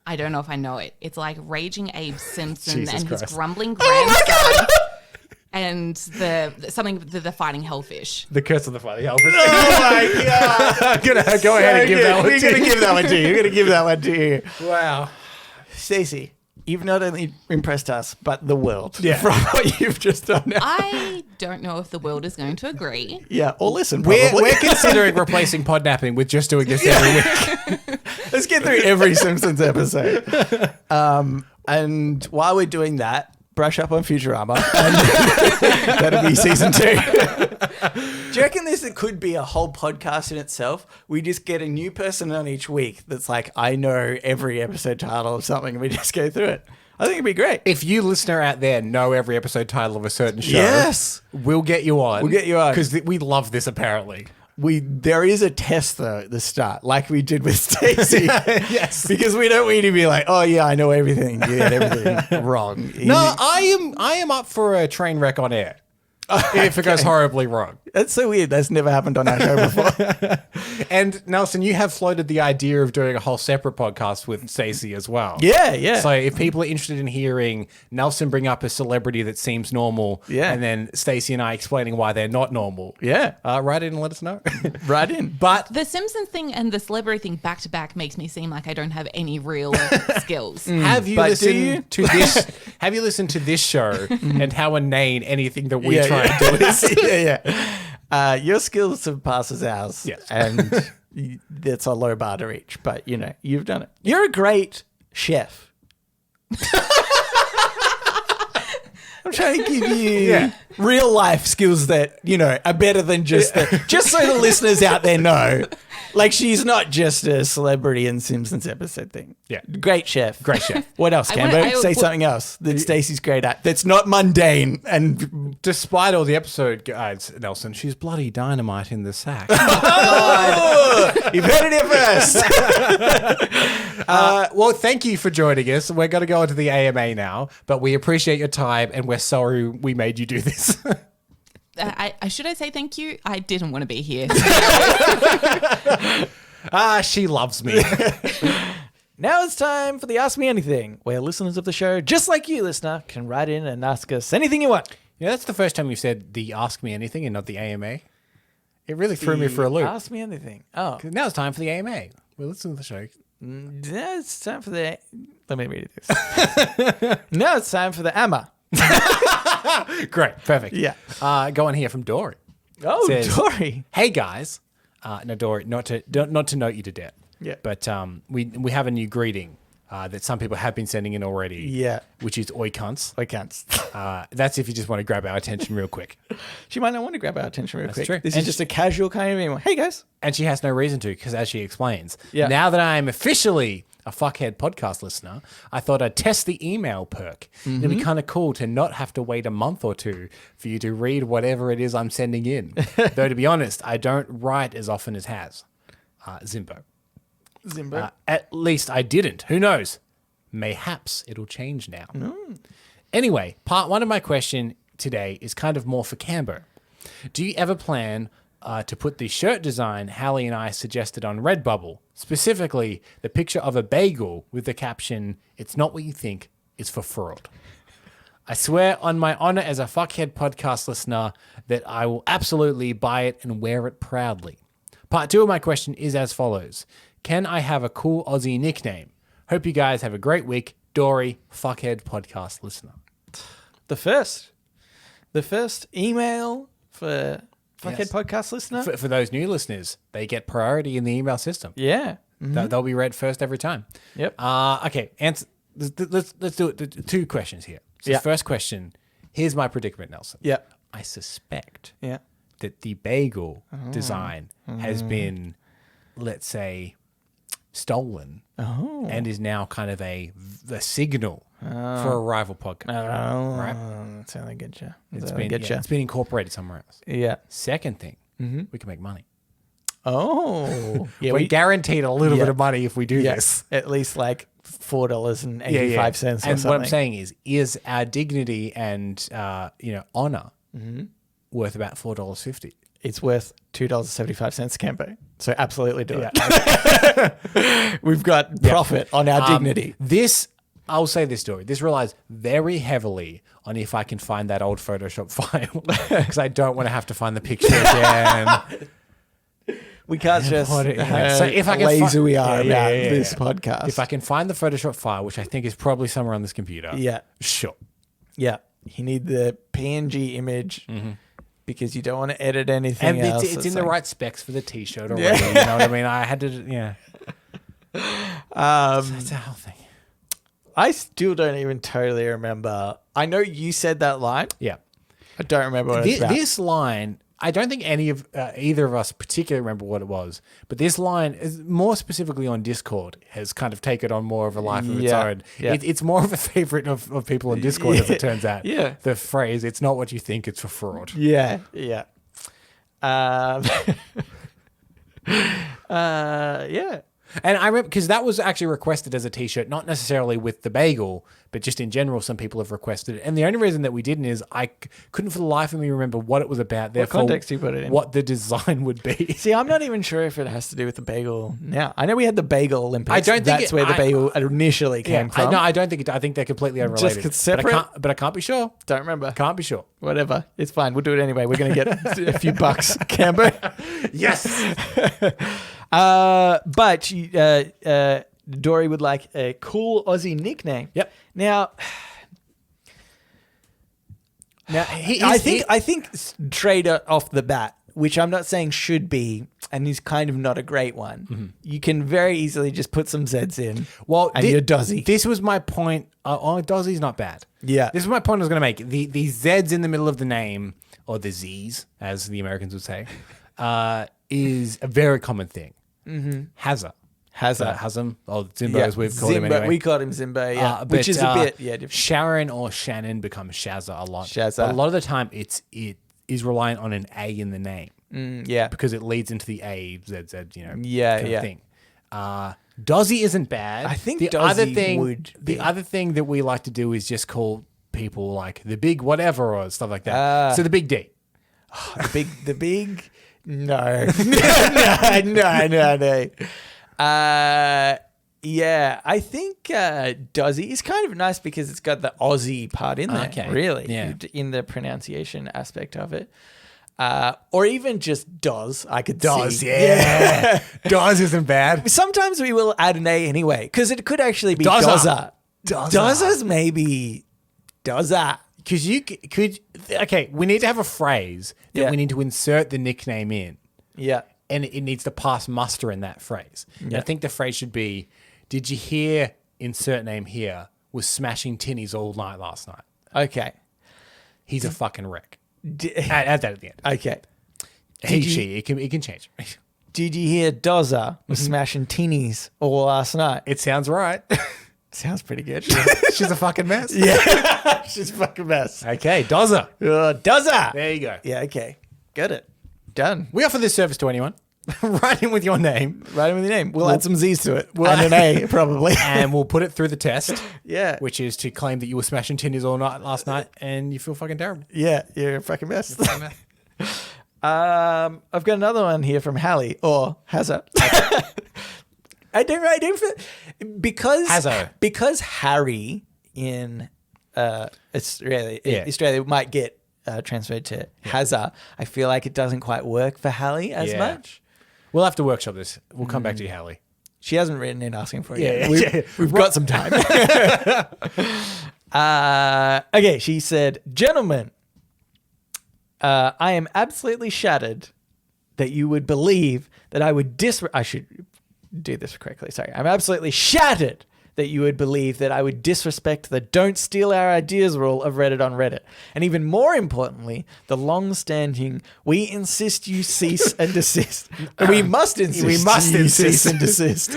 I don't know if I know it. It's like Raging Abe Simpson Jesus and Christ. his grumbling grandson. And the fighting hellfish. The Curse of the Fighting Elephant. Oh my God. I'm gonna go ahead and give that one You're to going to you. give that one to you. You're going to give that one to you. Wow. Stacey, you've not only impressed us, but the world from what you've just done. I don't know if the world is going to agree. Yeah, or listen, probably. We're considering replacing Podnapping with just doing this every week. Let's get through every Simpsons episode. And while we're doing that, brush up on Futurama. And that'll be season 2. Do you reckon this could be a whole podcast in itself? We just get a new person on each week that's like, I know every episode title of something, and we just go through it. I think it'd be great. If you listener out there know every episode title of a certain show, Yes. we'll get you on. We'll get you on. Because we love this apparently. There is a test though at the start, like we did with Stacey. Yes. Because we don't want you to be like, oh yeah, I know everything. You get everything wrong. No, I am up for a train wreck on air. If it goes horribly wrong. That's so weird. That's never happened on our show before. And Nelson, you have floated the idea of doing a whole separate podcast with Stacey as well. Yeah. So if people are interested in hearing Nelson bring up a celebrity that seems normal, and then Stacey and I explaining why they're not normal, write in and let us know. Right in. But The Simpsons thing and the celebrity thing back to back makes me seem like I don't have any real skills. have you But listened to this? Have you listened to this show and how inane anything that we try and do is? Your skills surpasses ours. Yes. And that's a low bar to reach. But, you've done it. You're a great chef. I'm trying to give you real life skills that, are better than just so the listeners out there know. Like, she's not just a celebrity in Simpsons episode thing. Yeah. Great chef. Great chef. What else, Cambo? Say something else that Stacey's great at that's not mundane. And Despite all the episode guides, Nelson, she's bloody dynamite in the sack. you've heard it here first. Well, thank you for joining us. We're going to go into the AMA now, but we appreciate your time and we're sorry we made you do this. Should I say thank you? I didn't want to be here. She loves me. Now it's time for the Ask Me Anything, where listeners of the show, just like you, listener, can write in and ask us anything you want. Yeah, that's the first time you've said the Ask Me Anything and not the AMA. It really threw me for a loop. Ask Me Anything. Oh. Now it's time for the AMA. We'll listen to the show. Now it's time for the... Let me read this. Now it's time for the AMA. Great. Perfect. Yeah. Go on here from Dory. Oh, Says, Dory. Hey, guys. No, Dory, not to note you to death. Yeah. But we have a new greeting that some people have been sending in already. Yeah. Which is oi cunts. I can't. That's if you just want to grab our attention real quick. She might not want to grab our attention real quick. true. This And is just a casual kind of email. Hey, guys. And she has no reason to, because as she explains, Yeah. now that I'm officially a fuckhead podcast listener, I thought I'd test the email perk. It'd be kind of cool to not have to wait a month or two for you to read whatever it is I'm sending in. Though, to be honest, I don't write as often as has. Zimbo. At least I didn't. Who knows? Mayhaps it'll change now. Anyway, part one of my question today is kind of more for Cambo. Do you ever plan to put the shirt design Hallie and I suggested on Redbubble, specifically the picture of a bagel with the caption, "It's not what you think, it's for fraud"? I swear on my honor as a fuckhead podcast listener that I will absolutely buy it and wear it proudly. Part two of my question is as follows. Can I have a cool Aussie nickname? Hope you guys have a great week. Dory, fuckhead podcast listener. The first email for Fuckhead podcast listener. For those new listeners, they get priority in the email system. Yeah. They'll be read first every time. Yep. Okay. Answer. Let's do it. Two questions here. So Yeah. the first question. Here's my predicament, Nelson. Yeah. I suspect Yeah. that the bagel design has been, let's say, stolen and is now kind of a signal for a rival podcast. Right? That's how they get you. It's been incorporated somewhere else. Yeah. Second thing, we can make money. Oh. Yeah. We're guaranteed a little Yeah. bit of money if we do Yeah. this. At least like $4.85 or something. And what I'm saying is our dignity and honor worth about $4.50. It's worth $2.75, Campo. So absolutely do it. We've got profit on our dignity. I'll say this story. This relies very heavily on if I can find that old Photoshop file because I don't want to have to find the picture again. We can't just So how if I can lazy we are Yeah, about yeah, yeah, this yeah. podcast. If I can find the Photoshop file, which I think is probably somewhere on this computer. Yeah. Sure. Yeah. You need the PNG image because you don't want to edit anything And else. it's in the like- right specs for the T-shirt already. You know what I mean? I had to, yeah. That's the whole thing. I still don't even totally remember. I know you said that line. Yeah. I don't remember what it's about. This line, I don't think either of us particularly remember what it was, but this line, is more specifically on Discord, has kind of taken on more of a life of its own. Yeah. It's more of a favorite of people on Discord, as it turns out. Yeah. The phrase, it's not what you think, it's for fraud. Yeah. Yeah. Yeah. And I remember, because that was actually requested as a T-shirt, not necessarily with the bagel, but just in general, some people have requested it. And the only reason that we didn't is I couldn't for the life of me remember what it was about. Therefore, context you put it in. what the design would be. See, I'm not even sure if it has to do with the bagel now. I know we had the bagel Olympics. I don't think that's where the bagel initially came Yeah, from. no, I don't think it. I think they're completely unrelated. Just separate? But I can't be sure. Don't remember. Can't be sure. Whatever. It's fine. We'll do it anyway. We're going to get a few bucks, Cambo. Yes. But Dory would like a cool Aussie nickname. Yep. Now I think straight off the bat, which I'm not saying should be, and is kind of not a great one. You can very easily just put some Z's in. Well, and you're Dozzy. This was my point. Dozzy's not bad. Yeah. This is my point I was going to make. The Z's in the middle of the name, or the Z's, as the Americans would say, is a very common thing. Hazza. Hazem, or Zimbo, as we've called him anyway. We called him Zimbo, yeah. But, Which is a bit, different. Sharon or Shannon becomes Shazza a lot. Shazza. But a lot of the time, it is reliant on an A in the name. Yeah. Because it leads into the A, Z, kind Yeah. of thing. Dozzy isn't bad. I think the Dozzy other thing, would be. The other thing that we like to do is just call people like the big whatever or stuff like that. So the big D. The big, no. No. Yeah, I think Dozzy is kind of nice because it's got the Aussie part in there, Okay. really, Yeah. in the pronunciation aspect of it. Or even just Doz, I could Doz, see. yeah. Doz isn't bad. Sometimes we will add an A anyway, because it could actually be Dozza. Dozza. Dozza's maybe Dozza. Because you could, okay, we need to have a phrase that we need to insert the nickname in. Yeah. And it needs to pass muster in that phrase. And I think the phrase should be, did you hear insert name here was smashing tinnies all night last night? Okay. He's a fucking wreck. Add that at the end. Okay. He, she, it can change. Did you hear Dozza was smashing teenies all last night? It sounds right. Sounds pretty good. She's a fucking mess. Yeah. She's a fucking mess. Okay, Dozza. Dozza. There you go. Yeah, okay. Got it. Done. We offer this service to anyone. Write in with your name. Write in with your name. We'll add some Z's to it. And an A, probably. And we'll put it through the test. Yeah. Which is to claim that you were smashing tinnies all night last night and you feel fucking terrible. Yeah, you're a fucking mess. I've got another one here from Hallie, or Hazza. I don't feel, because Harry in Australia might get transferred to Hazza. I feel like it doesn't quite work for Hallie as much. We'll have to workshop this. We'll come back to you, Hallie. She hasn't written in asking for it Yeah, yet. We've got some time. Okay, she said, "Gentlemen, I am absolutely shattered that you would believe that I would I should do this correctly. Sorry. I'm absolutely shattered that you would believe that I would disrespect the don't steal our ideas rule of Reddit on Reddit. And even more importantly, the long-standing we insist you cease and desist. We must insist you cease and desist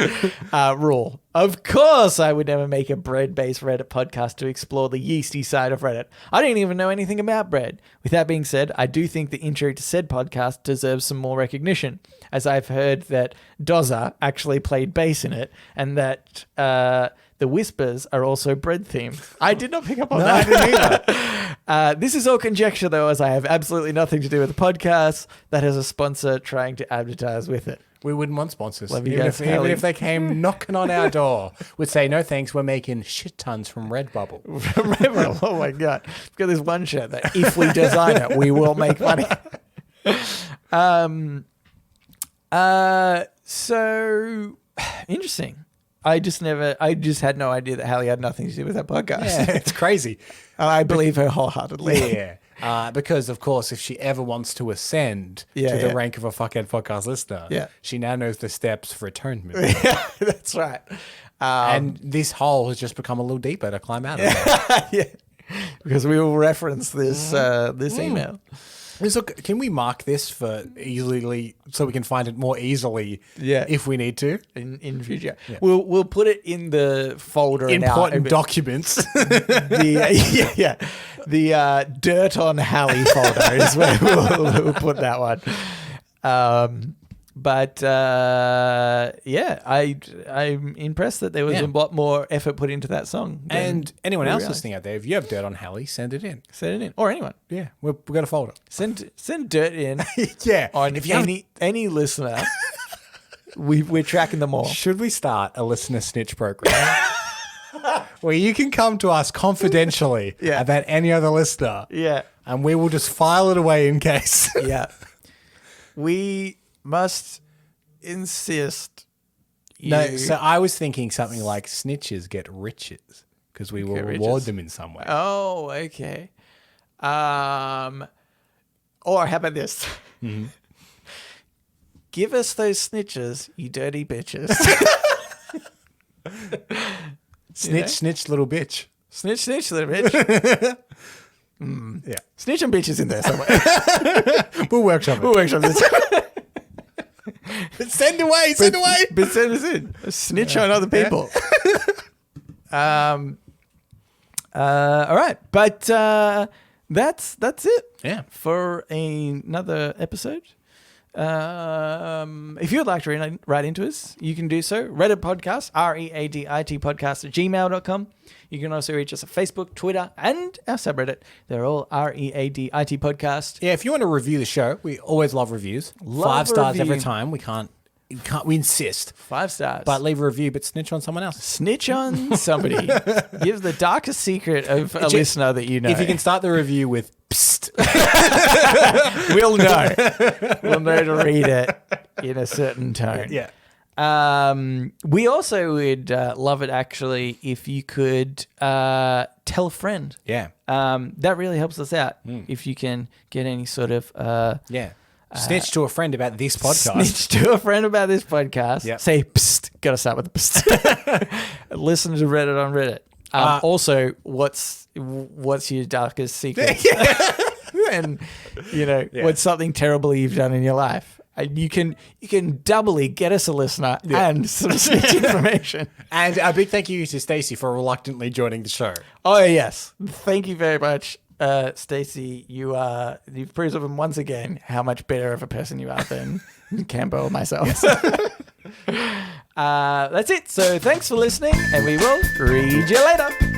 rule. Of course, I would never make a bread-based Reddit podcast to explore the yeasty side of Reddit. I didn't even know anything about bread. With that being said, I do think the intro to said podcast deserves some more recognition, as I've heard that Dozza actually played bass in it, and that the whispers are also bread themed. I did not pick up on that. I didn't either. This is all conjecture, though, as I have absolutely nothing to do with the podcast that has a sponsor trying to advertise with it. We wouldn't want sponsors. Love you even, guys, even Hallie. if they came knocking on our door, we'd say, no thanks, we're making shit tons from Redbubble. Remember, oh my God. We've got this one shirt that if we design it, we will make money. So interesting. I just had no idea that Hallie had nothing to do with that podcast. Yeah, it's crazy. And I believe her wholeheartedly. Yeah. Because, of course, if she ever wants to ascend to the rank of a Fuckhead podcast listener, she now knows the steps for atonement. Yeah, that's right. And this hole has just become a little deeper to climb out of. Yeah, because we will reference this email. So can we mark this for easily so we can find it more easily if we need to? In future. Yeah. We'll put it in the folder. Important documents. The Dirt on Hallie folder is where we'll put that one. I'm impressed that there was a lot more effort put into that song. And anyone else listening out there, if you have dirt on Hallie, send it in. Send it in. Or anyone. Yeah, we've got a folder. Send dirt in. Yeah. On if any listener. We're tracking them all. Should we start a listener snitch program? Where you can come to us confidentially about any other listener. Yeah. And we will just file it away in case. Yeah. We must insist. No, so I was thinking something like snitches get riches because we will reward them in some way. Oh, okay. Or how about this? Mm-hmm. Give us those snitches, you dirty bitches. Snitch, little bitch. Snitch, little bitch. Yeah. Snitch and bitches in there somewhere. We'll workshop this. Send away. But send us in. Snitch on other people. All right. But that's it. Yeah. For another episode. If you would like to write into us, you can do so. Reddit podcast, READIT podcast @gmail.com. You can also reach us at Facebook, Twitter, and our subreddit. They're all READIT podcast. Yeah, if you want to review the show, we always love reviews. 5 stars every time. We insist. 5 stars. But leave a review, but snitch on someone else. Snitch on somebody. Give the darkest secret of a listener that you know. If you can start the review with psst. We'll know. We'll know to read it in a certain tone. Yeah. We also would love it, actually, if you could tell a friend. Yeah. That really helps us out. If you can get any sort of... snitch to a friend about this podcast. Snitch to a friend about this podcast. Yep. Say, psst. Got to start with the psst. Listen to Reddit on Reddit. Also, what's your darkest secret? And, what's something terrible you've done in your life? And you can doubly get us a listener and some snitch information. And a big thank you to Stacey for reluctantly joining the show. Oh, yes. Thank you very much. Stacey, you've proven once again how much better of a person you are than Cambo or myself. That's it. So thanks for listening, and we will read you later.